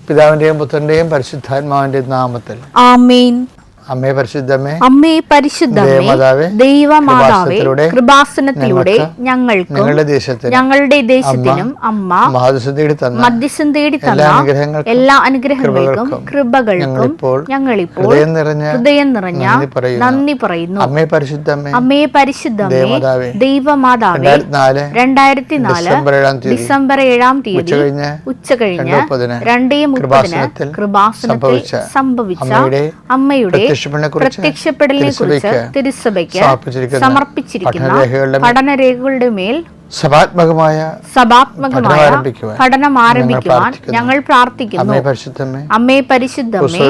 പിതാവിന്റെയും പുത്രന്റെയും പരിശുദ്ധാത്മാവിന്റെയും നാമത്തിൽ ആമേൻ. അമ്മേ പരിശുദ്ധമേ, അമ്മേ പരിശുദ്ധമേ, ദൈവമാതാവേ, കൃപാസനത്തിലൂടെ ഞങ്ങൾക്കും ഞങ്ങളുടെ ദേശത്തിനും അമ്മ മധ്യസ്ഥം തേടി തന്ന എല്ലാ അനുഗ്രഹങ്ങൾക്കും കൃപകൾക്കും ഞങ്ങളിപ്പോൾ ഹൃദയം നിറഞ്ഞ നന്ദി പറയുന്നു. അമ്മേ പരിശുദ്ധമേ, അമ്മേ പരിശുദ്ധമേ, ദൈവമാതാവേ, 2004 ഡിസംബർ 7 ഉച്ചകഴിഞ്ഞ് 2:30 കൃപാസനത്തിൽ സംഭവിച്ച അമ്മയുടെ പ്രത്യക്ഷപ്പെടലിനെ കുറിച്ച് തിരുസഭയ്ക്ക് സമർപ്പിച്ചിരിക്കുന്ന പഠനരേഖകളുടെ മേൽ സഭാത്മകമായ പഠനം ആരംഭിക്കുവാൻ ഞങ്ങൾ പ്രാർത്ഥിക്കുന്നു. അമ്മേ പരിശുദ്ധമേ,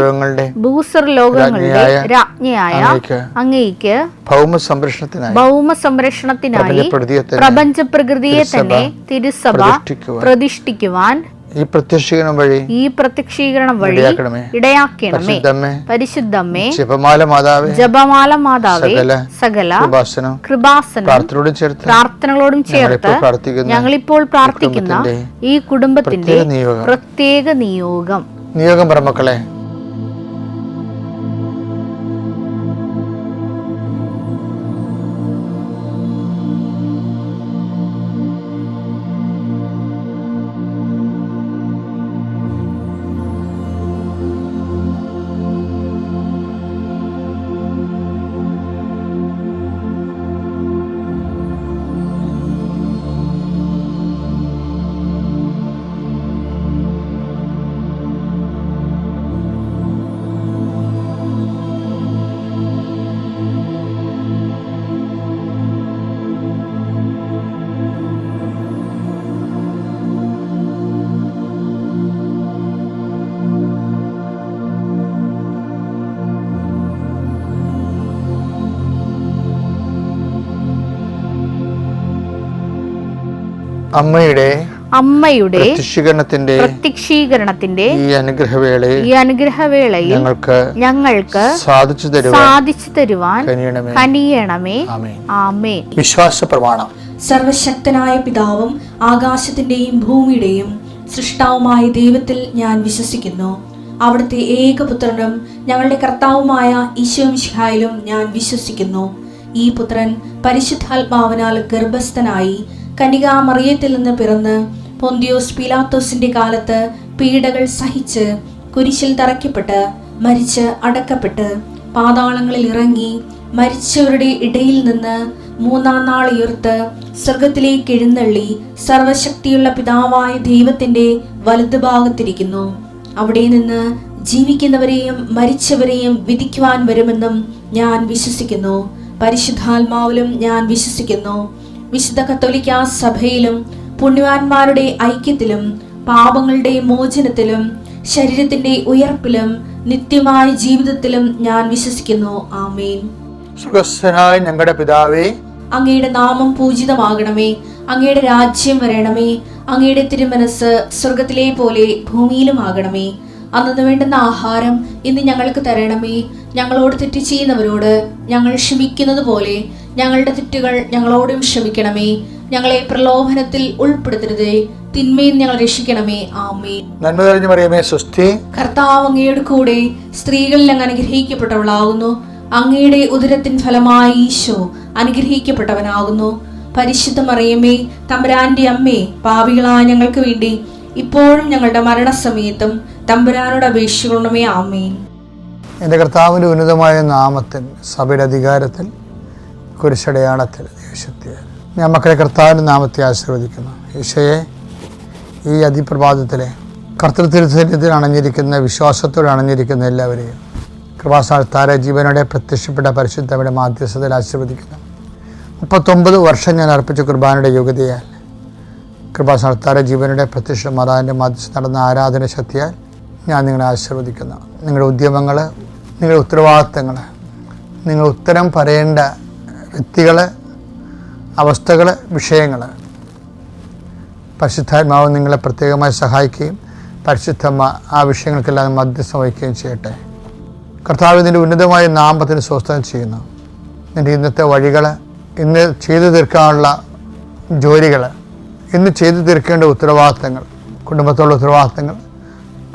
ഭൂസ്വർലോകങ്ങളുടെ രാജ്ഞിയായ അങ്ങേയ്ക്ക് ഭൗമ സംരക്ഷണത്തിനായി പ്രപഞ്ച പ്രകൃതിയെ തന്നെ തിരുസഭ പ്രതിഷ്ഠിക്കുവാൻ ഈ പ്രത്യക്ഷീകരണം വഴി ഇടയാക്കണമേ. പരിശുദ്ധമേ, ജപമാല മാതാവേ, സകല കൃപാസനം പ്രാർത്ഥനകളോടും ചേർത്ത് ഞങ്ങളിപ്പോൾ പ്രാർത്ഥിക്കുന്ന ഈ കുടുംബത്തിന്റെ പ്രത്യേക നിയോഗം മക്കളെ. അമ്മയുടെ പ്രത്യക്ഷീകരണത്തിന്റെ ഈ അനുഗ്രഹവേളയിൽ ഞങ്ങൾക്ക് സാധിച്ചു തരുവാൻ കനിയണമേ. ആമേൻ. വിശ്വാസ പ്രമാണം. സർവശക്തനായ പിതാവും ആകാശത്തിന്റെയും ഭൂമിയുടെയും സൃഷ്ടാവുമായ ദൈവത്തിൽ ഞാൻ വിശ്വസിക്കുന്നു. അവിടുത്തെ ഏകപുത്രനും ഞങ്ങളുടെ കർത്താവുമായ ഈശോ മിശിഹായിലും ഞാൻ വിശ്വസിക്കുന്നു. ഈ പുത്രൻ പരിശുദ്ധാത്മാവിനാൽ ഗർഭസ്ഥനായി കന്യകാമറിയത്തിൽ നിന്ന് പിറന്ന് പൊന്തിയോസ് പീലാത്തോസിന്റെ കാലത്ത് പീഡകൾ സഹിച്ച് കുരിശിൽ തറയ്ക്കപ്പെട്ട് മരിച്ച് അടക്കപ്പെട്ട് പാതാളങ്ങളിൽ ഇറങ്ങി മരിച്ചവരുടെ ഇടയിൽ നിന്ന് 3-ാം നാൾ ഉയർത്ത് സ്വർഗത്തിലേക്ക് എഴുന്നള്ളി സർവശക്തിയുള്ള പിതാവായ ദൈവത്തിന്റെ വലതുഭാഗത്തിരിക്കുന്നു. അവിടെ നിന്ന് ജീവിക്കുന്നവരെയും മരിച്ചവരെയും വിധിക്കുവാൻ വരുമെന്നും ഞാൻ വിശ്വസിക്കുന്നു. പരിശുദ്ധാത്മാവിലും ഞാൻ വിശ്വസിക്കുന്നു. വിശുദ്ധ കത്തോലിക്കാ സഭയിലും പുണ്യവാന്മാരുടെ ഐക്യത്തിലും പാപങ്ങളുടെ മോചനത്തിലും ശരീരത്തിന്റെ ഉയർപ്പിലും നിത്യമായ ജീവിതത്തിലും ഞാൻ വിശ്വസിക്കുന്നു. ആമേൻ. സ്വർഗ്ഗസ്ഥനായ ഞങ്ങളുടെ പിതാവേ, അങ്ങയുടെ നാമം പൂജിതമാകണമേ. അങ്ങയുടെ രാജ്യം വരണമേ. അങ്ങയുടെ തിരുമനസ് സ്വർഗത്തിലെ പോലെ ഭൂമിയിലും ആകണമേ. അന്നു വേണ്ടുന്ന ആഹാരം ഇന്ന് ഞങ്ങൾക്ക് തരണമേ. ഞങ്ങളോട് തെറ്റ് ചെയ്യുന്നവരോട് ഞങ്ങൾ ക്ഷമിക്കുന്നത് പോലെ ഞങ്ങളുടെ തെറ്റുകൾ ഞങ്ങളോടും ക്ഷമിക്കണമേ. ഞങ്ങളെ പ്രലോഭനത്തിൽ ഉൾപ്പെടുത്തരുതേ, തിന്മയിൽ ഞങ്ങൾ രക്ഷിക്കണമേ. ആമേൻ. നന്മ നിറഞ്ഞ മറിയമേ, സ്വസ്തി. കർത്താവ് അങ്ങയുടെ കൂടെ സ്ത്രീകളിൽ അങ്ങ് അനുഗ്രഹിക്കപ്പെട്ടവളാകുന്നു. അങ്ങയുടെ ഉദരത്തിൻ ഫലമായി ഈശോ അനുഗ്രഹിക്കപ്പെട്ടവനാകുന്നു. പരിശുദ്ധ മറിയമേ, തമ്പുരാന്റെ അമ്മേ, പാപികളായ ഞങ്ങൾക്ക് വേണ്ടി ഇപ്പോഴും ഞങ്ങളുടെ മരണസമയത്തും തമ്പുരാനോട് അപേക്ഷിക്കണമേ. ആമേൻ. എൻ്റെ കർത്താവിൻ്റെ ഉന്നതമായ നാമത്തിൽ, സഭയുടെ അധികാരത്തിൽ, കുരിശടയാളത്തിൽ, ദേശത്തിൽ ഞാൻ മക്കളെ കർത്താവിൻ്റെ നാമത്തെ ആശീർവദിക്കുന്നു. ഈശോയെ, ഈ അതിപ്രഭാതത്തിലെ കർത്തൃത്തിരുസന്നിധിയിൽ അണഞ്ഞിരിക്കുന്ന, വിശ്വാസത്തോടെ അണഞ്ഞിരിക്കുന്ന എല്ലാവരെയും കൃപാസ്ഥാന ജീവനോടെ പ്രത്യക്ഷപ്പെട്ട പരിശുദ്ധയുടെ മാധ്യസ്ഥതയിൽ ആശീർവദിക്കുന്നു. 39 വർഷം ഞാൻ അർപ്പിച്ച കുർബാനയുടെ യോഗ്യതയാൽ കൃപാസ്ഥാന ജീവനോടെ പ്രത്യക്ഷ മാതാവിൻ്റെ മാധ്യസ്ഥ നടന്ന ആരാധന ശക്തിയാൽ ഞാൻ നിങ്ങളെ ആശീർവദിക്കുന്നു. നിങ്ങളുടെ ഉദ്യമങ്ങൾ, നിങ്ങളുടെ ഉത്തരവാദിത്തങ്ങൾ, നിങ്ങൾ ഉത്തരം പറയേണ്ട വ്യക്തികൾ, അവസ്ഥകൾ, വിഷയങ്ങൾ പരിശുദ്ധാത്മാവ് നിങ്ങളെ പ്രത്യേകമായി സഹായിക്കുകയും പരിശുദ്ധമ്മ ആ വിഷയങ്ങൾക്കെല്ലാം മധ്യസ്ഥം വഹിക്കുകയും ചെയ്യട്ടെ. കർത്താവിൻ്റെ ഉന്നതമായ നാമത്തിന് സ്വസ്ഥം ചെയ്യുന്നു. നിൻ്റെ ഇന്നത്തെ വഴികൾ, ഇന്ന് ചെയ്തു തീർക്കാനുള്ള ജോലികൾ, ഇന്ന് ചെയ്തു തീർക്കേണ്ട ഉത്തരവാദിത്തങ്ങൾ, കുടുംബത്തോടുള്ള ഉത്തരവാദിത്തങ്ങൾ,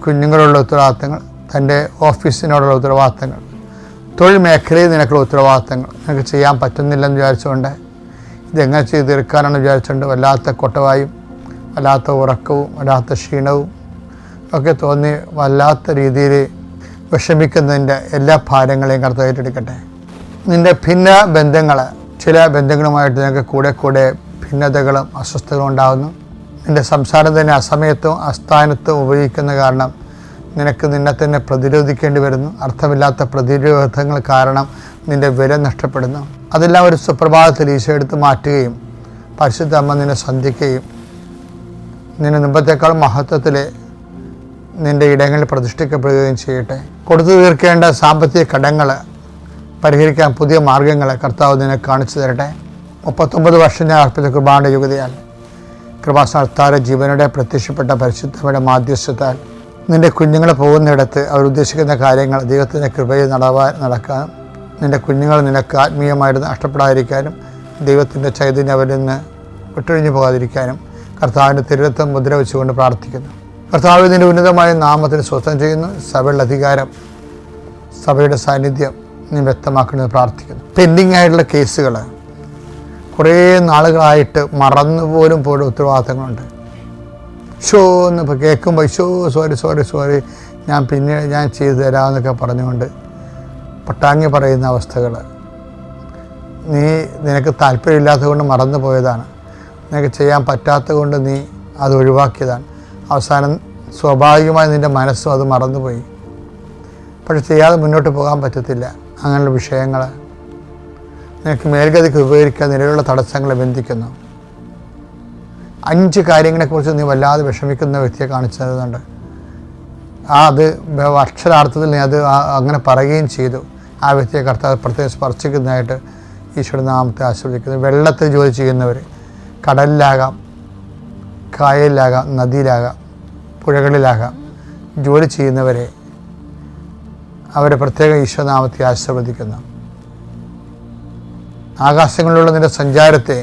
കുഞ്ഞുങ്ങളുള്ള ഉത്തരവാദിത്തങ്ങൾ, തൻ്റെ ഓഫീസിനോടുള്ള ഉത്തരവാദിത്തങ്ങൾ, തൊഴിൽ മേഖലയിൽ നിനക്കുള്ള ഉത്തരവാദിത്തങ്ങൾ നിനക്ക് ചെയ്യാൻ പറ്റുന്നില്ലെന്ന് വിചാരിച്ചുകൊണ്ട്, ഇതെങ്ങനെ ചെയ്ത് തീർക്കാനാണ് വിചാരിച്ചുകൊണ്ട് വല്ലാത്ത കൊട്ടവായും വല്ലാത്ത ഉറക്കവും വല്ലാത്ത ക്ഷീണവും ഒക്കെ തോന്നി വല്ലാത്ത രീതിയിൽ വിഷമിക്കുന്നതിൻ്റെ എല്ലാ ഭാരങ്ങളെയും കർത്താവ് ഏറ്റെടുക്കട്ടെ. നിൻ്റെ ഭിന്ന ബന്ധങ്ങൾ, ചില ബന്ധങ്ങളുമായിട്ട് നിനക്ക് കൂടെ ഭിന്നതകളും അസ്വസ്ഥതകളും ഉണ്ടാകുന്നു. നിൻ്റെ സംസാരം തന്നെ അസമയത്തും അസ്ഥാനത്തും ഉപയോഗിക്കുന്ന കാരണം നിനക്ക് നിന്നെ തന്നെ പ്രതിരോധിക്കേണ്ടി വരുന്നു. അർത്ഥമില്ലാത്ത പ്രതിരോധങ്ങൾ കാരണം നിൻ്റെ വില നഷ്ടപ്പെടുന്നു. അതെല്ലാം ഒരു സുപ്രഭാതത്തിൽ ഈശോ എടുത്ത് മാറ്റുകയും പരിശുദ്ധ അമ്മ നിന്നെ സന്ധിക്കുകയും നിന്നെ മുമ്പത്തേക്കാൾ മഹത്വത്തിൽ നിൻ്റെ ഇടങ്ങളിൽ പ്രതിഷ്ഠിക്കപ്പെടുകയും ചെയ്യട്ടെ. കൊടുത്തു തീർക്കേണ്ട സാമ്പത്തിക കടങ്ങൾ പരിഹരിക്കാൻ പുതിയ മാർഗങ്ങൾ കർത്താവ് നിന്നെ കാണിച്ചു തരട്ടെ. 39 വർഷം ഞാൻ അർപ്പിച്ച കൃപാന്റെ യുഗതിയാൽ കൃപാസ്ഥാന ജീവനോടെ പ്രത്യക്ഷപ്പെട്ട പരിശുദ്ധയുടെ മാധ്യസ്ഥത്താൽ നിൻ്റെ കുഞ്ഞുങ്ങൾ പോകുന്നിടത്ത് അവർ ഉദ്ദേശിക്കുന്ന കാര്യങ്ങൾ ദൈവത്തിൻ്റെ കൃപയിൽ നടക്കാനും നിൻ്റെ കുഞ്ഞുങ്ങൾ നിനക്ക് ആത്മീയമായിട്ട് നഷ്ടപ്പെടാതിരിക്കാനും ദൈവത്തിൻ്റെ ചൈതന്യം അവരിൽ നിന്ന് വിട്ടൊഴിഞ്ഞു പോകാതിരിക്കാനും കർത്താവിൻ്റെ തിരുരത്വം മുദ്ര വെച്ചുകൊണ്ട് പ്രാർത്ഥിക്കുന്നു. കർത്താവ് നിൻ്റെ ഉന്നതമായ നാമത്തിന് സ്വസ്ഥം ചെയ്യുന്നു. സഭയുടെ അധികാരം, സഭയുടെ സാന്നിധ്യം നീ വ്യക്തമാക്കണമെന്ന് പ്രാർത്ഥിക്കുന്നു. പെൻഡിങ് ആയിട്ടുള്ള കേസുകൾ കുറേ നാളുകളായിട്ട് മറന്നുപോലും പോലും ഉത്തരവാദിത്തങ്ങളുണ്ട്. എന്ന് ഇപ്പോൾ കേൾക്കുമ്പോൾ സോറി ഞാൻ ചെയ്തു തരാമെന്നൊക്കെ പറഞ്ഞുകൊണ്ട് പട്ടാങ്ങി പറയുന്ന അവസ്ഥകൾ, നിനക്ക് താല്പര്യമില്ലാത്തത് കൊണ്ട് മറന്നു പോയതാണ്, നിനക്ക് ചെയ്യാൻ പറ്റാത്തത് കൊണ്ട് നീ അത് ഒഴിവാക്കിയതാണ്. അവസാനം സ്വാഭാവികമായി നിൻ്റെ മനസ്സും അത് മറന്നുപോയി. പക്ഷെ ചെയ്യാതെ മുന്നോട്ട് പോകാൻ പറ്റത്തില്ല. അങ്ങനെയുള്ള വിഷയങ്ങൾ നിനക്ക് മേൽഗതിക്ക് ഉപകരിക്കാൻ നിലവിലുള്ള തടസ്സങ്ങളെ ബന്ധിക്കുന്നു. 5 കാര്യങ്ങളെക്കുറിച്ച് നീ വല്ലാതെ വിഷമിക്കുന്ന വ്യക്തിയെ കാണിച്ചു തരുന്നുണ്ട്. അത് അക്ഷരാർത്ഥത്തിൽ നീ അത് അങ്ങനെ പറയുകയും ചെയ്തു. ആ വ്യക്തിയെ കർത്താവ് പ്രത്യേകം സ്പർശിക്കുന്നതായിട്ട് ഈശോയുടെ നാമത്തെ ആശ്രയിക്കുന്നു. വെള്ളത്തിൽ ജോലി ചെയ്യുന്നവർ, കടലിലാകാം, കായലിലാകാം, നദിയിലാകാം, പുഴകളിലാകാം ജോലി ചെയ്യുന്നവരെ അവരെ പ്രത്യേക ഈശോനാമത്തെ ആശീർവദിക്കുന്നു. ആകാശങ്ങളിലുള്ള നിൻ്റെ സഞ്ചാരത്തെ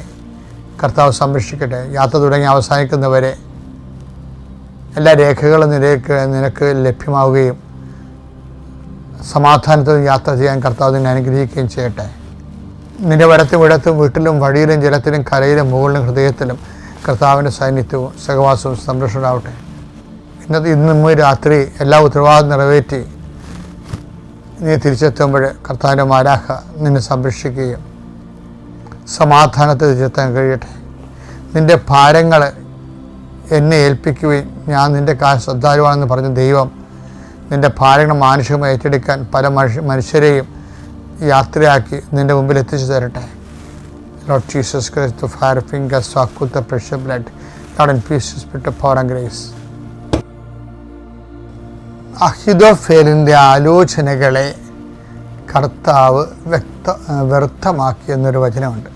കർത്താവ് സംരക്ഷിക്കട്ടെ. യാത്ര തുടങ്ങി അവസാനിക്കുന്നവരെ എല്ലാ രേഖകളും നിനക്ക് ലഭ്യമാവുകയും സമാധാനത്തിൽ യാത്ര ചെയ്യാൻ കർത്താവ് നിന്നെ അനുഗ്രഹിക്കുകയും ചെയ്യട്ടെ. നിൻ്റെ വരത്തും ഇടത്തും വീട്ടിലും വഴിയിലും ജലത്തിലും കരയിലും മുകളിലും ഹൃദയത്തിലും കർത്താവിൻ്റെ സാന്നിധ്യവും സഹവാസവും സംരക്ഷണമാവട്ടെ. ഇന്ന് രാത്രി എല്ലാ ഉത്തരവാദിത്വം നിറവേറ്റി നീ തിരിച്ചെത്തുമ്പോൾ കർത്താവിൻ്റെ മാലാഖ നിന്നെ സംരക്ഷിക്കുകയും സമാധാനത്തിൽ തിരിച്ചെത്താൻ കഴിയട്ടെ. നിൻ്റെ ഭാരങ്ങൾ എന്നെ ഏൽപ്പിക്കുകയും ഞാൻ നിൻ്റെ ശ്രദ്ധാലുവാണെന്ന് പറഞ്ഞ ദൈവം നിൻ്റെ ഭാരങ്ങൾ മാനുഷികമായി ഏറ്റെടുക്കാൻ പല മനുഷ്യരെയും യാത്രയാക്കി നിൻ്റെ മുമ്പിൽ എത്തിച്ചു തരട്ടെ. Lord Jesus Christ, the fire fingers, so acute the precious blood, Lord, and peace, spirit of power and grace. അഹിതോഫേലിൻ്റെ ആലോചനകളെ കർത്താവ് വ്യർത്ഥമാക്കി എന്നൊരു വചനമുണ്ട്.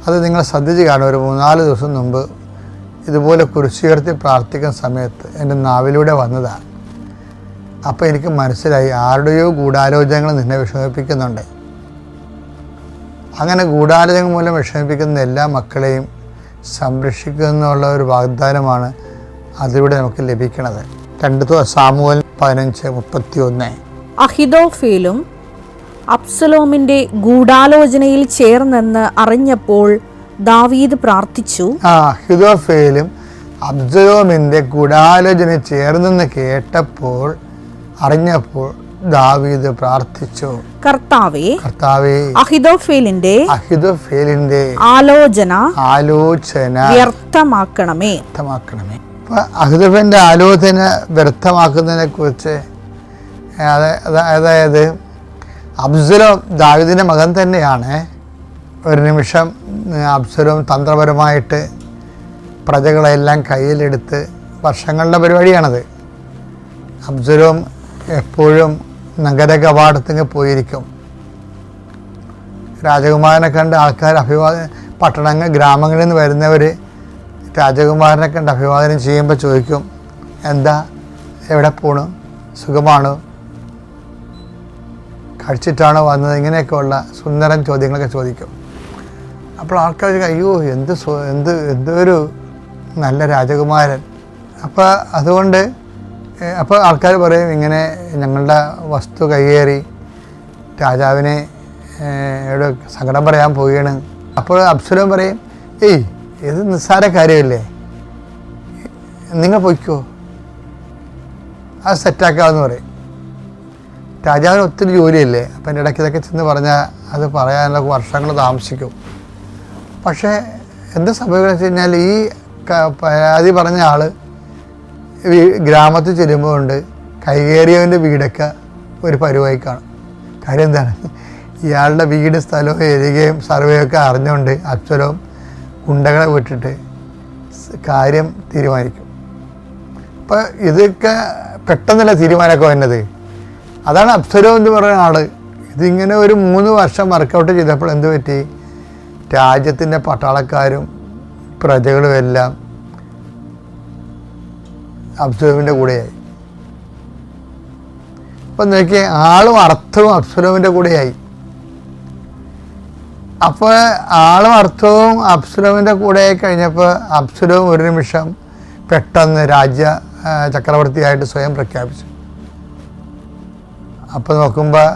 അത് നിങ്ങൾ ശ്രദ്ധിച്ച് കാണും. ഒരു 3-4 ദിവസം മുമ്പ് ഇതുപോലെ കുരിശുയർത്തി പ്രാർത്ഥിക്കുന്ന സമയത്ത് എൻ്റെ നാവിലൂടെ വന്നതാണ്. അപ്പോൾ എനിക്ക് മനസ്സിലായി ആരുടെയോ ഗൂഢാലോചനകൾ നിന്നെ വിഷമിപ്പിക്കുന്നുണ്ട്. അങ്ങനെ ഗൂഢാലോചന മൂലം വിഷമിപ്പിക്കുന്ന എല്ലാ മക്കളെയും സംരക്ഷിക്കുക എന്നുള്ള ഒരു വാഗ്ദാനമാണ് അതിലൂടെ നമുക്ക് ലഭിക്കുന്നത്. 2 സാമുവേൽ 15:31. അഹിതോഫേലും അബ്സലോമിന്റെ ഗൂഢാലോചനയിൽ ചേർന്നെന്ന് അറിഞ്ഞപ്പോൾ ദാവീദ് പ്രാർത്ഥിച്ചു. അഹിതോഫേലും അബ്സലോമിന്റെ ഗൂഢാലോചന ചേർന്നെന്ന് കേട്ടപ്പോൾ അറിഞ്ഞപ്പോൾ ദാവീദ് പ്രാർത്ഥിച്ചു, കർത്താവേ അഹിതോഫേലിന്റെ ആലോചന വ്യർത്ഥമാക്കണമേ. അഹിതോഫേലിന്റെ ആലോചന വ്യർത്ഥമാക്കുന്നതിനെ കുറിച്ച്, അതായത് അബ്സലോം ദാവീദിന്റെ മകൻ തന്നെയാണ്. ഒരു നിമിഷം അബ്സലോം തന്ത്രപരമായിട്ട് പ്രജകളെല്ലാം കയ്യിലെടുത്ത്, വർഷങ്ങളുടെ പരിപാടിയാണത്. അബ്സലോം എപ്പോഴും നഗര കവാടത്തിന് പോയിരിക്കും. രാജകുമാരനെ കണ്ട് ആൾക്കാർ ഗ്രാമങ്ങളിൽ നിന്ന് വരുന്നവർ രാജകുമാരനെ കണ്ട് അഭിവാദനം ചെയ്യുമ്പോൾ ചോദിക്കും, എന്താ, എവിടെ പോണു, സുഖമാണോ, കഴിച്ചിട്ടാണോ വന്നത്, ഇങ്ങനെയൊക്കെയുള്ള സുന്ദരൻ ചോദ്യങ്ങളൊക്കെ ചോദിക്കും. അപ്പോൾ ആൾക്കാർ അയ്യോ എന്തൊരു നല്ല രാജകുമാരൻ. അപ്പോൾ അതുകൊണ്ട് അപ്പോൾ ആൾക്കാർ പറയും ഇങ്ങനെ ഞങ്ങളുടെ വസ്തു കൈയേറി രാജാവിനെ ഇവിടെ സങ്കടം പറയാൻ പോവുകയാണ്. അപ്പോൾ അബ്സലോം പറയും, ഏയ് ഇത് നിസ്സാര കാര്യമല്ലേ, നിങ്ങൾ പൊയ്ക്കോ, അത് സെറ്റാക്കാമെന്ന് പറയും. രാജാവിന് ഒത്തിരി ജോലിയല്ലേ, അപ്പം എൻ്റെ ഇടയ്ക്ക് ഇതൊക്കെ ചെന്ന് പറഞ്ഞാൽ അത് പറയാനുള്ള വർഷങ്ങൾ താമസിക്കും. പക്ഷേ എന്ത് സംഭവിക്കുന്നത് വെച്ച് കഴിഞ്ഞാൽ ഈ പരാതി പറഞ്ഞ ആൾ ഗ്രാമത്തിൽ ചെല്ലുമ്പോൾ ഉണ്ട് കൈകേറിയവൻ്റെ വീടൊക്കെ ഒരു പരുവായി കാണും. കാര്യം എന്താണ്, ഇയാളുടെ വീട് സ്ഥലവും ഏരിയയും സർവേയൊക്കെ അറിഞ്ഞുകൊണ്ട് അബ്സലോം ഗുണ്ടകളെ വിട്ടിട്ട് കാര്യം തീരുമാനിക്കും. അപ്പോൾ ഇതൊക്കെ പെട്ടെന്നല്ല തീരുമാനമൊക്കെ വരുന്നത്. അതാണ് അബ്സലോം എന്ന് പറയുന്ന ആൾ. ഇതിങ്ങനെ ഒരു 3 വർഷം വർക്കൗട്ട് ചെയ്തപ്പോൾ എന്ത് പറ്റി, രാജ്യത്തിൻ്റെ പട്ടാളക്കാരും പ്രജകളും എല്ലാം അബ്സലോമിൻ്റെ കൂടെയായി. അപ്പം നോക്കിയേ, ആളും അർത്ഥവും അബ്സലോമിൻ്റെ കൂടെയായി. അപ്പോൾ ആളും അർത്ഥവും അബ്സലോമിൻ്റെ കൂടെ കഴിഞ്ഞപ്പോൾ അബ്സലോം ഒരു നിമിഷം പെട്ടെന്ന് ചക്രവർത്തിയായിട്ട് സ്വയം പ്രഖ്യാപിച്ചു. അപ്പോൾ നോക്കുമ്പോൾ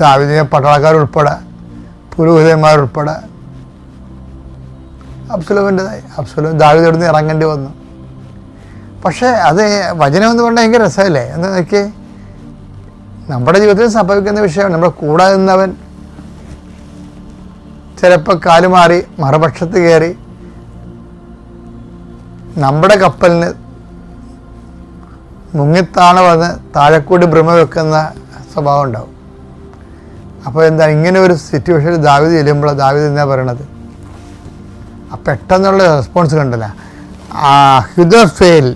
ദാവീദിനെ പട്ടാളക്കാരുൾപ്പെടെ പുരോഹിതന്മാരുൾപ്പെടെ അബ്സലോമിൻ്റെതായി. ദാവീദ് ഇവിടുന്ന് ഇറങ്ങേണ്ടി വന്നു. പക്ഷേ അത് വചനം എന്ന് പറഞ്ഞാൽ ഭയങ്കര രസമല്ലേ. എന്താ നോക്കിയേ, നമ്മുടെ ജീവിതത്തിൽ സംഭവിക്കുന്ന വിഷയമാണ്. നമ്മുടെ കൂടെ നിന്നവൻ ചിലപ്പോൾ കാലുമാറി മറുപക്ഷത്ത് കയറി നമ്മുടെ കപ്പലിന് മുങ്ങിത്താണ വന്ന് താഴെക്കൂടി ഭ്രമ വെക്കുന്ന സ്വഭാവം ഉണ്ടാവും. അപ്പോൾ എന്താ, ഇങ്ങനെ ഒരു സിറ്റുവേഷനിൽ ദാവീദ് ചെല്ലുമ്പോൾ ദാവീദ് എന്നാ പറയണത്, ആ പെട്ടെന്നുള്ള റെസ്പോൺസ് കണ്ടല്ല. അഹിഥോഫേൽ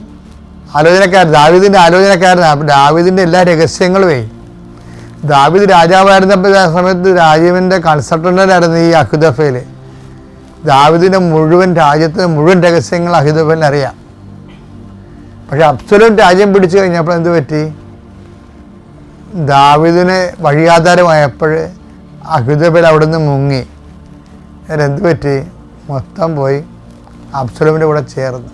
ദാവീദിൻ്റെ ആലോചനക്കാരനാണ്. ദാവീദിൻ്റെ എല്ലാ രഹസ്യങ്ങളുമേ, ദാവീദ് രാജാവായിരുന്ന സമയത്ത് രാജാവിൻ്റെ കൺസൾട്ടൻ്റായിരുന്നു ഈ അഹിഥോഫേൽ. ദാവീദിൻ്റെ രാജ്യത്തിൻ്റെ മുഴുവൻ രഹസ്യങ്ങൾ അഹിഥോഫേലിന് അറിയാം. പക്ഷെ അബ്സലോം രാജ്യം പിടിച്ചു കഴിഞ്ഞപ്പോൾ എന്ത് പറ്റി, ദാവീദിന് വഴിയാധാരമായപ്പോൾ അഹിഥോഫേൽ അവിടെ നിന്ന് മുങ്ങി. എന്ത് പറ്റി, മൊത്തം പോയി അബ്സലോമിൻ്റെ കൂടെ ചേർന്ന്.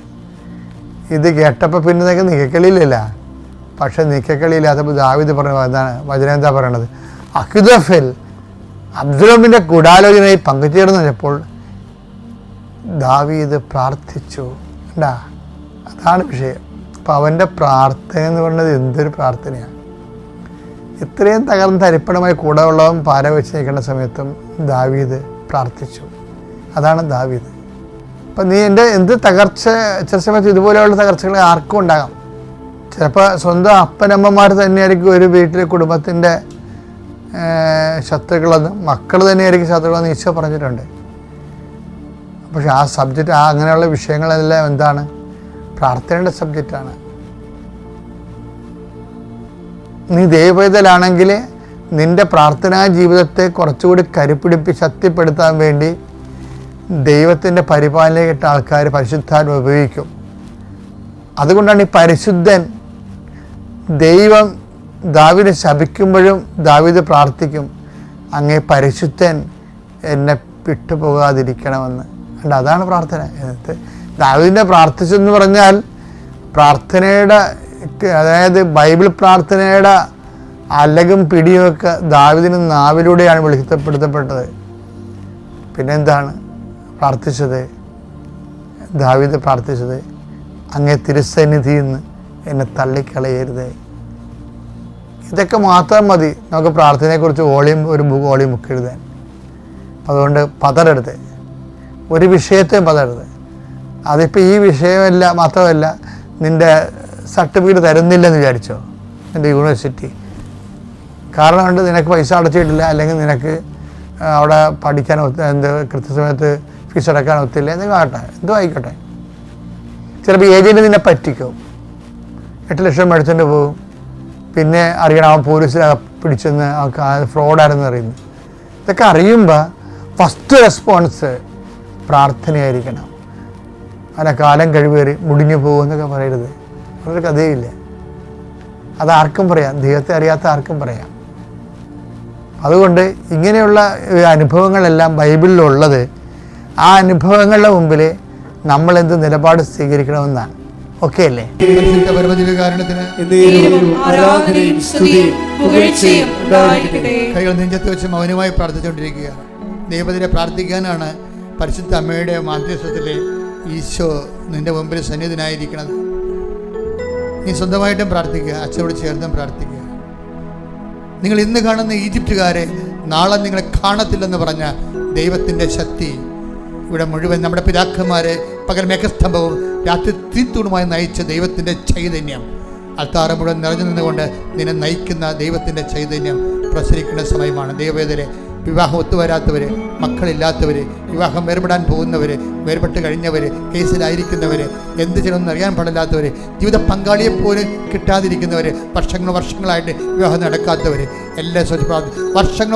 ഇത് കേട്ടപ്പോൾ പിന്നെ നിങ്ങൾക്ക് നിക്കക്കളിയില്ല. പക്ഷെ നിക്കക്കളിയില്ലാത്തപ്പോൾ ദാവീദ് പറഞ്ഞ എന്താണ്, വചനം എന്താ പറയണത്, അഹിഥോഫേൽ അബ്സലോമിൻ്റെ ഗൂഢാലോചനയിൽ പങ്കുചേർന്ന് കഴിഞ്ഞപ്പോൾ ദാവീദ് പ്രാർത്ഥിച്ചു. ഉണ്ടാ, അതാണ് വിഷയം. അപ്പം അവൻ്റെ പ്രാർത്ഥന എന്ന് പറയുന്നത് എന്തൊരു പ്രാർത്ഥനയാണ്. ഇത്രയും തകർന്ന് തരിപ്പണമായി കൂടെ ഉള്ളവൻ പാര വെച്ച് നിൽക്കുന്ന സമയത്തും ദാവീദ് പ്രാർത്ഥിച്ചു. അതാണ് ദാവീദ്. അപ്പം നീ എന്ത് തകർച്ച, ചില സമയത്ത് ഇതുപോലെയുള്ള തകർച്ചകൾ ആർക്കും ഉണ്ടാകാം. ചിലപ്പോൾ സ്വന്തം അപ്പനമ്മമാർ തന്നെയായിരിക്കും ഒരു വീട്ടിലെ കുടുംബത്തിൻ്റെ ശത്രുക്കളെന്ന്, മക്കൾ തന്നെയായിരിക്കും ശത്രുക്കളെന്ന് ഈശോ പറഞ്ഞിട്ടുണ്ട്. പക്ഷെ ആ സബ്ജക്റ്റ്, അങ്ങനെയുള്ള വിഷയങ്ങളെല്ലാം എന്താണ്, പ്രാർത്ഥനയുടെ സബ്ജക്റ്റാണ്. നീ ദൈവപൈതലാണെങ്കിൽ നിൻ്റെ പ്രാർത്ഥനാ ജീവിതത്തെ കുറച്ചുകൂടി ശക്തിപ്പെടുത്താൻ വേണ്ടി ദൈവത്തിൻ്റെ പരിപാലനയിട്ട ആൾക്കാർ പരിശുദ്ധാത്മ ഉപയോഗിക്കും. അതുകൊണ്ടാണ് ഈ പരിശുദ്ധൻ, ദൈവം ദാവീദിനെ ശപിക്കുമ്പോഴും ദാവീദ് പ്രാർത്ഥിക്കും, അങ്ങേ പരിശുദ്ധൻ എന്നെ വിട്ടുപോകാതിരിക്കണമെന്ന്. അതാണ് പ്രാർത്ഥന. ദാവീദിനെ പ്രാർത്ഥിച്ചെന്ന് പറഞ്ഞാൽ പ്രാർത്ഥനയുടെ, അതായത് ബൈബിൾ പ്രാർത്ഥനയുടെ അലകും പിടിയുമൊക്കെ ദാവീദിന് നാവിലൂടെയാണ് വെളിപ്പെടുത്തപ്പെട്ടത്. പിന്നെന്താണ് പ്രാർത്ഥിച്ചത്, ദാവീദ് പ്രാർത്ഥിച്ചത്, അങ്ങേ തിരുസന്നിധിയിൽ നിന്ന് എന്നെ തള്ളിക്കളയരുത്. ഇതൊക്കെ മാത്രം മതി നമുക്ക് പ്രാർത്ഥനയെക്കുറിച്ച് ഒരു ബുക്ക് എഴുതാൻ. അതുകൊണ്ട് പതറരുത്, ഒരു വിഷയത്തെയും പതറരുത്. അതിപ്പോൾ ഈ വിഷയമല്ല മാത്രമല്ല, നിൻ്റെ സർട്ടിഫിക്കറ്റ് തരുന്നില്ലെന്ന് വിചാരിച്ചോ നിൻ്റെ യൂണിവേഴ്സിറ്റി, കാരണം കൊണ്ട് നിനക്ക് പൈസ അടച്ചിട്ടില്ല, അല്ലെങ്കിൽ നിനക്ക് അവിടെ പഠിക്കാൻ കൃത്യസമയത്ത് ഫീസ് അടക്കാൻ ഒത്തില്ല, എന്തെങ്കിലും ആകട്ടെ, എന്തോ ആയിക്കോട്ടെ. ചിലപ്പോൾ ഏജൻറ്റ് നിന്നെ പറ്റിക്കും, 8 ലക്ഷം മേടിച്ചുകൊണ്ട് പോകും. പിന്നെ അറിയണം അവൻ പോലീസിൽ പിടിച്ചെന്ന് ഫ്രോഡായിരുന്നു അറിയുന്നു. ഇതൊക്കെ അറിയുമ്പോൾ ഫസ്റ്റ് റെസ്പോൺസ് പ്രാർത്ഥനയായിരിക്കണം. അല്ല കാലം കഴിവേറി മുടിഞ്ഞു പോകുമെന്നൊക്കെ പറയരുത്, അതൊരു കഥയില്ല. അതാർക്കും പറയാം, ദൈവത്തെ അറിയാത്ത ആർക്കും പറയാം. അതുകൊണ്ട് ഇങ്ങനെയുള്ള അനുഭവങ്ങളെല്ലാം ബൈബിളിലുള്ളത്, ആ അനുഭവങ്ങളുടെ മുമ്പിൽ നമ്മളെന്ത് നിലപാട് സ്വീകരിക്കണമെന്നാണ്. ഓക്കെ അല്ലേ? പരിശുദ്ധ പരമദിവ്യകാരുണ്യത്തിന് കൈകൾ നെഞ്ചത്ത് വെച്ച് മൗനമായി പ്രാർത്ഥിച്ചുകൊണ്ടിരിക്കുകയാണ്. ദൈവത്തിനെ പ്രാർത്ഥിക്കാനാണ് പരിശുദ്ധ അമ്മയുടെ മാധ്യസ്ഥത്തിൽ ഈശോ നിന്റെ മുമ്പിൽ സന്നിധിനായിരിക്കുന്നത്. നീ സ്വന്തമായിട്ടും പ്രാർത്ഥിക്കുക, അച്ഛനോട് ചേർന്നും പ്രാർത്ഥിക്കുക. നിങ്ങൾ ഇന്ന് കാണുന്ന ഈജിപ്തുകാരെ നാളെ നിങ്ങളെ കാണത്തില്ലെന്ന് പറഞ്ഞ ദൈവത്തിൻ്റെ ശക്തി ഇവിടെ മുഴുവൻ നമ്മുടെ പിതാക്കന്മാരെ പകൽ മേഘസ്തംഭവും രാത്രി തീത്തൂണുമായി നയിച്ച ദൈവത്തിൻ്റെ ചൈതന്യം അൾത്താറ മുഴുവൻ നിറഞ്ഞു നിന്നുകൊണ്ട് നിന്നെ നയിക്കുന്ന ദൈവത്തിൻ്റെ ചൈതന്യം പ്രസരിക്കുന്ന സമയമാണ്. ദൈവവേദരെ വിവാഹം ഒത്തുവരാത്തവർ, മക്കളില്ലാത്തവർ, വിവാഹം വേർപെടാൻ പോകുന്നവർ, വേർപെട്ട് കഴിഞ്ഞവർ, കേസിലായിരിക്കുന്നവർ, എന്ത് ചെയ്യണമെന്ന് അറിയാൻ പാടില്ലാത്തവർ, ജീവിത പങ്കാളിയെപ്പോലും കിട്ടാതിരിക്കുന്നവർ, വർഷങ്ങളായിട്ട് വിവാഹം നടക്കാത്തവർ, എല്ലാ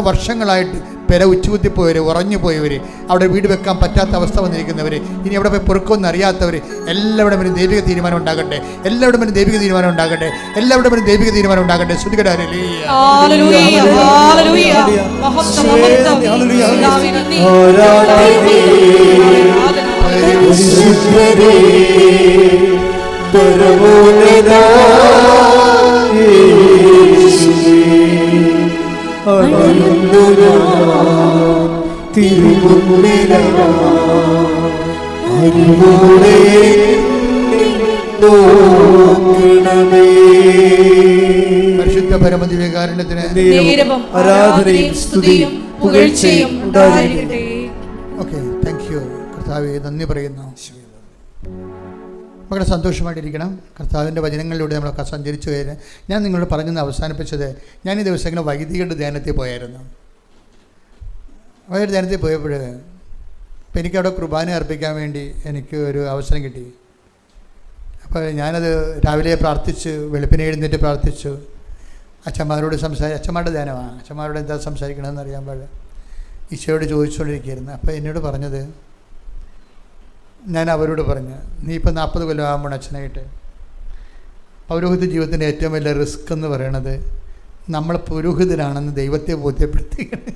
വർഷങ്ങളായിട്ട് പെര ഉച്ചുകുത്തിപ്പോയവർ, ഉറഞ്ഞുപോയവർ, അവിടെ വീട് വെക്കാൻ പറ്റാത്ത അവസ്ഥ വന്നിരിക്കുന്നവർ, ഇനി എവിടെ പോയി പൊറുക്കുമെന്ന് അറിയാത്തവർ, എല്ലാവരുടെ മുന്നിൽ ദൈവിക തീരുമാനം ഉണ്ടാകട്ടെ. എല്ലാവരുടെ മുന്നിൽ ദൈവിക തീരുമാനം ഉണ്ടാകട്ടെ. എല്ലാവരുടെ മുന്നിൽ ദൈവിക തീരുമാനം ഉണ്ടാകട്ടെ. പരിശുദ്ധ പരമദിവ്യകാരുണ്യത്തിന് ആരാധനയും സ്തുതിയും പുകഴ്ചയും ഉണ്ടായിരിക്കട്ടെ. ഓക്കെ, താങ്ക് യു കർത്താവേ, നന്ദി പറയുന്നു. വളരെ സന്തോഷമായിട്ടിരിക്കണം. കർത്താവിൻ്റെ വചനങ്ങളിലൂടെ നമ്മളൊക്കെ സഞ്ചരിച്ചു കഴിഞ്ഞാൽ ഞാൻ നിങ്ങളോട് പറഞ്ഞെന്ന് അവസാനിപ്പിച്ചത്, ഞാൻ ഈ ദിവസങ്ങളിൽ വൈദികരുടെ ധ്യാനത്തിൽ പോയായിരുന്നു. വൈകിട്ട് ധ്യാനത്തിൽ പോയപ്പോൾ ഇപ്പം എനിക്കവിടെ കുർബാന അർപ്പിക്കാൻ വേണ്ടി എനിക്ക് ഒരു അവസരം കിട്ടി. അപ്പോൾ ഞാനത് രാവിലെ പ്രാർത്ഥിച്ചു, വെളുപ്പിനെ എഴുന്നേറ്റ് പ്രാർത്ഥിച്ചു. അച്ഛന്മാരോട് അച്ഛന്മാരുടെ ധ്യാനമാണ്, അച്ഛന്മാരോട് എന്താ സംസാരിക്കണമെന്ന് അറിയാൻ പാടില്ല. ഈശോയോട് ചോദിച്ചുകൊണ്ടിരിക്കുകയായിരുന്നു. അപ്പോൾ എന്നോട് പറഞ്ഞത്, ഞാൻ അവരോട് പറഞ്ഞു, നീ ഇപ്പം 40 കൊല്ലം ആകുമ്പോൾ അച്ഛനായിട്ട്, പൗരോഹിത ജീവിതത്തിൻ്റെ ഏറ്റവും വലിയ റിസ്ക് എന്ന് പറയണത് നമ്മൾ പുരോഹിതരാണെന്ന് ദൈവത്തെ ബോധ്യപ്പെടുത്തിയാണ്.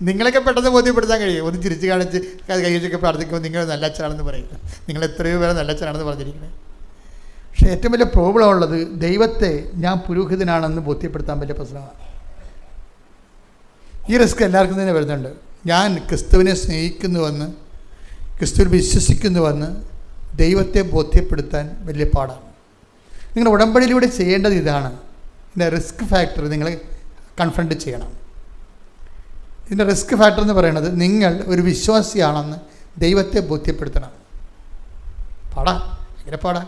നിങ്ങളൊക്കെ പെട്ടെന്ന് ബോധ്യപ്പെടുത്താൻ കഴിയും. ഒന്ന് ചിരിച്ച് കാണിച്ച് കൈവച്ചൊക്കെ പ്രാർത്ഥിക്കുമ്പോൾ നിങ്ങൾ നല്ല അച്ഛനാണെന്ന് പറയും. നിങ്ങൾ എത്രയോ പേരെ നല്ല അച്ഛനാണെന്ന് പറഞ്ഞിരിക്കുന്നത്. പക്ഷേ ഏറ്റവും വലിയ പ്രോബ്ലം ഉള്ളത് ദൈവത്തെ ഞാൻ പുരോഹിതനാണെന്ന് ബോധ്യപ്പെടുത്താൻ വലിയ പ്രശ്നമാണ്. ഈ റിസ്ക് എല്ലാവർക്കും തന്നെ വരുന്നുണ്ട്. ഞാൻ ക്രിസ്തുവിനെ സ്നേഹിക്കുന്നുവെന്ന്, ക്രിസ്തുവിൽ വിശ്വസിക്കുന്നുവെന്ന് ദൈവത്തെ ബോധ്യപ്പെടുത്താൻ വലിയ പാടാണ്. നിങ്ങളുടെ ഉടമ്പടിയിലൂടെ ചെയ്യേണ്ടത് ഇതാണ്. ഇതിൻ്റെ റിസ്ക് ഫാക്ടർ നിങ്ങൾ കൺഫ്രണ്ട് ചെയ്യണം. ഇതിൻ്റെ റിസ്ക് ഫാക്ടർ എന്ന് പറയുന്നത് നിങ്ങൾ ഒരു വിശ്വാസിയാണെന്ന് ദൈവത്തെ ബോധ്യപ്പെടുത്തണം. പാടാ, ഭയങ്കര പാടാ.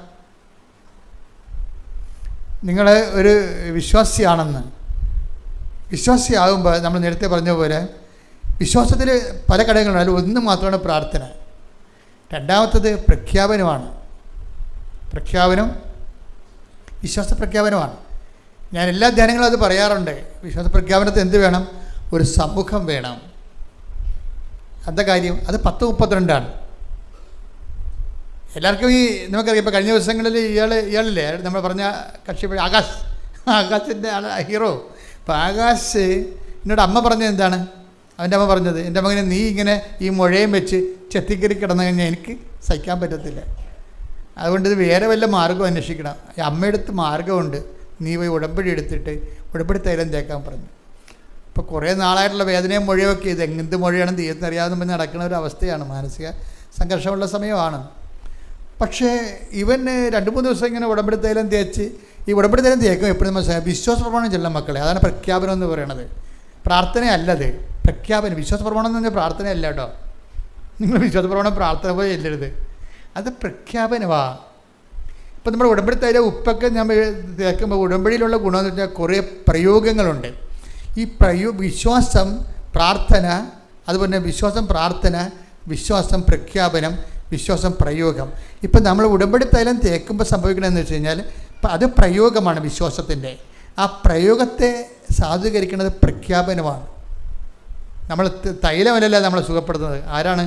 നിങ്ങൾ ഒരു വിശ്വാസിയാകുമ്പോൾ നമ്മൾ നേരത്തെ പറഞ്ഞ പോലെ വിശ്വാസത്തിൽ പല ഘടകങ്ങളുണ്ട്. ഒന്ന് മാത്രമാണ് പ്രാർത്ഥന. രണ്ടാമത്തത് പ്രഖ്യാപനമാണ്. വിശ്വാസ പ്രഖ്യാപനമാണ്. ഞാൻ എല്ലാ ധ്യാനങ്ങളും അത് പറയാറുണ്ട്. വിശ്വാസ പ്രഖ്യാപനത്തിൽ എന്ത് വേണം? ഒരു സമൂഹം വേണം. എന്താ കാര്യം? അത് 10:32 എല്ലാവർക്കും ഈ നമുക്കറിയാം. ഇപ്പോൾ കഴിഞ്ഞ ദിവസങ്ങളിൽ ഇയാളില്ലേ നമ്മൾ പറഞ്ഞ കക്ഷി ആകാശിൻ്റെ ഹീറോ. അപ്പോൾ ആകാശ് എന്നോട് അമ്മ പറഞ്ഞത് എന്താണ്? അവൻ്റെ അമ്മ പറഞ്ഞത്, എൻ്റെ മകനെ നീ ഇങ്ങനെ ഈ മുഴയും വെച്ച് ചെത്തിക്കറി കിടന്നു കഴിഞ്ഞാൽ എനിക്ക് സഹിക്കാൻ പറ്റത്തില്ല. അതുകൊണ്ട് ഇത് വേറെ വല്ല മാർഗ്ഗം അന്വേഷിക്കണം. ഈ അമ്മയെടുത്ത് മാർഗ്ഗമുണ്ട്, നീ പോയി ഉടമ്പടി എടുത്തിട്ട് ഉടമ്പടി തൈലം തേക്കാൻ പറഞ്ഞു. ഇപ്പോൾ കുറേ നാളായിട്ടുള്ള വേദനയും മൊഴിയൊക്കെ ഇത് എന്ത് മൊഴിയാണെന്ന് തീർന്നറിയാതെ പറഞ്ഞ് നടക്കുന്ന ഒരു അവസ്ഥയാണ്. മാനസിക സംഘർഷമുള്ള സമയമാണ്. പക്ഷേ ഇവന് 2-3 ദിവസം ഇങ്ങനെ ഉടമ്പടി തൈലം തേച്ച്, ഈ ഉടമ്പടി തൈലം തേക്കും എപ്പോഴും നമ്മൾ വിശ്വാസ പ്രമാണം ചെല്ലാം മക്കളെ. അതാണ് പ്രഖ്യാപനം എന്ന് പറയുന്നത്. പ്രാർത്ഥനയല്ലത്, പ്രഖ്യാപനം. വിശ്വാസ പ്രമാണം എന്ന് പറഞ്ഞാൽ പ്രാർത്ഥനയല്ല കേട്ടോ. നിങ്ങൾ വിശ്വാസ പ്രമാണം പ്രാർത്ഥന പോയി ചെല്ലരുത്, അത് പ്രഖ്യാപനമാണ്. ഇപ്പം നമ്മുടെ ഉടമ്പടി തൈലം ഉപ്പൊക്കെ ഞാൻ തേക്കുമ്പോൾ ഉടമ്പടിയിലുള്ള ഗുണമെന്ന് വെച്ചാൽ കുറേ പ്രയോഗങ്ങളുണ്ട്. ഈ വിശ്വാസം, പ്രാർത്ഥന, അതുപോലെ വിശ്വാസം, പ്രാർത്ഥന, വിശ്വാസം, പ്രഖ്യാപനം, വിശ്വാസം, പ്രയോഗം. ഇപ്പം നമ്മൾ ഉടമ്പടി തൈലം തേക്കുമ്പോൾ സംഭവിക്കണമെന്ന് വെച്ച് കഴിഞ്ഞാൽ അത് പ്രയോഗമാണ് വിശ്വാസത്തിൻ്റെ. ആ പ്രയോഗത്തെ സാധൂകരിക്കുന്നത് പ്രഖ്യാപനമാണ്. നമ്മൾ തൈലമല്ലല്ല നമ്മളെ സുഖപ്പെടുത്തുന്നത്. ആരാണ്?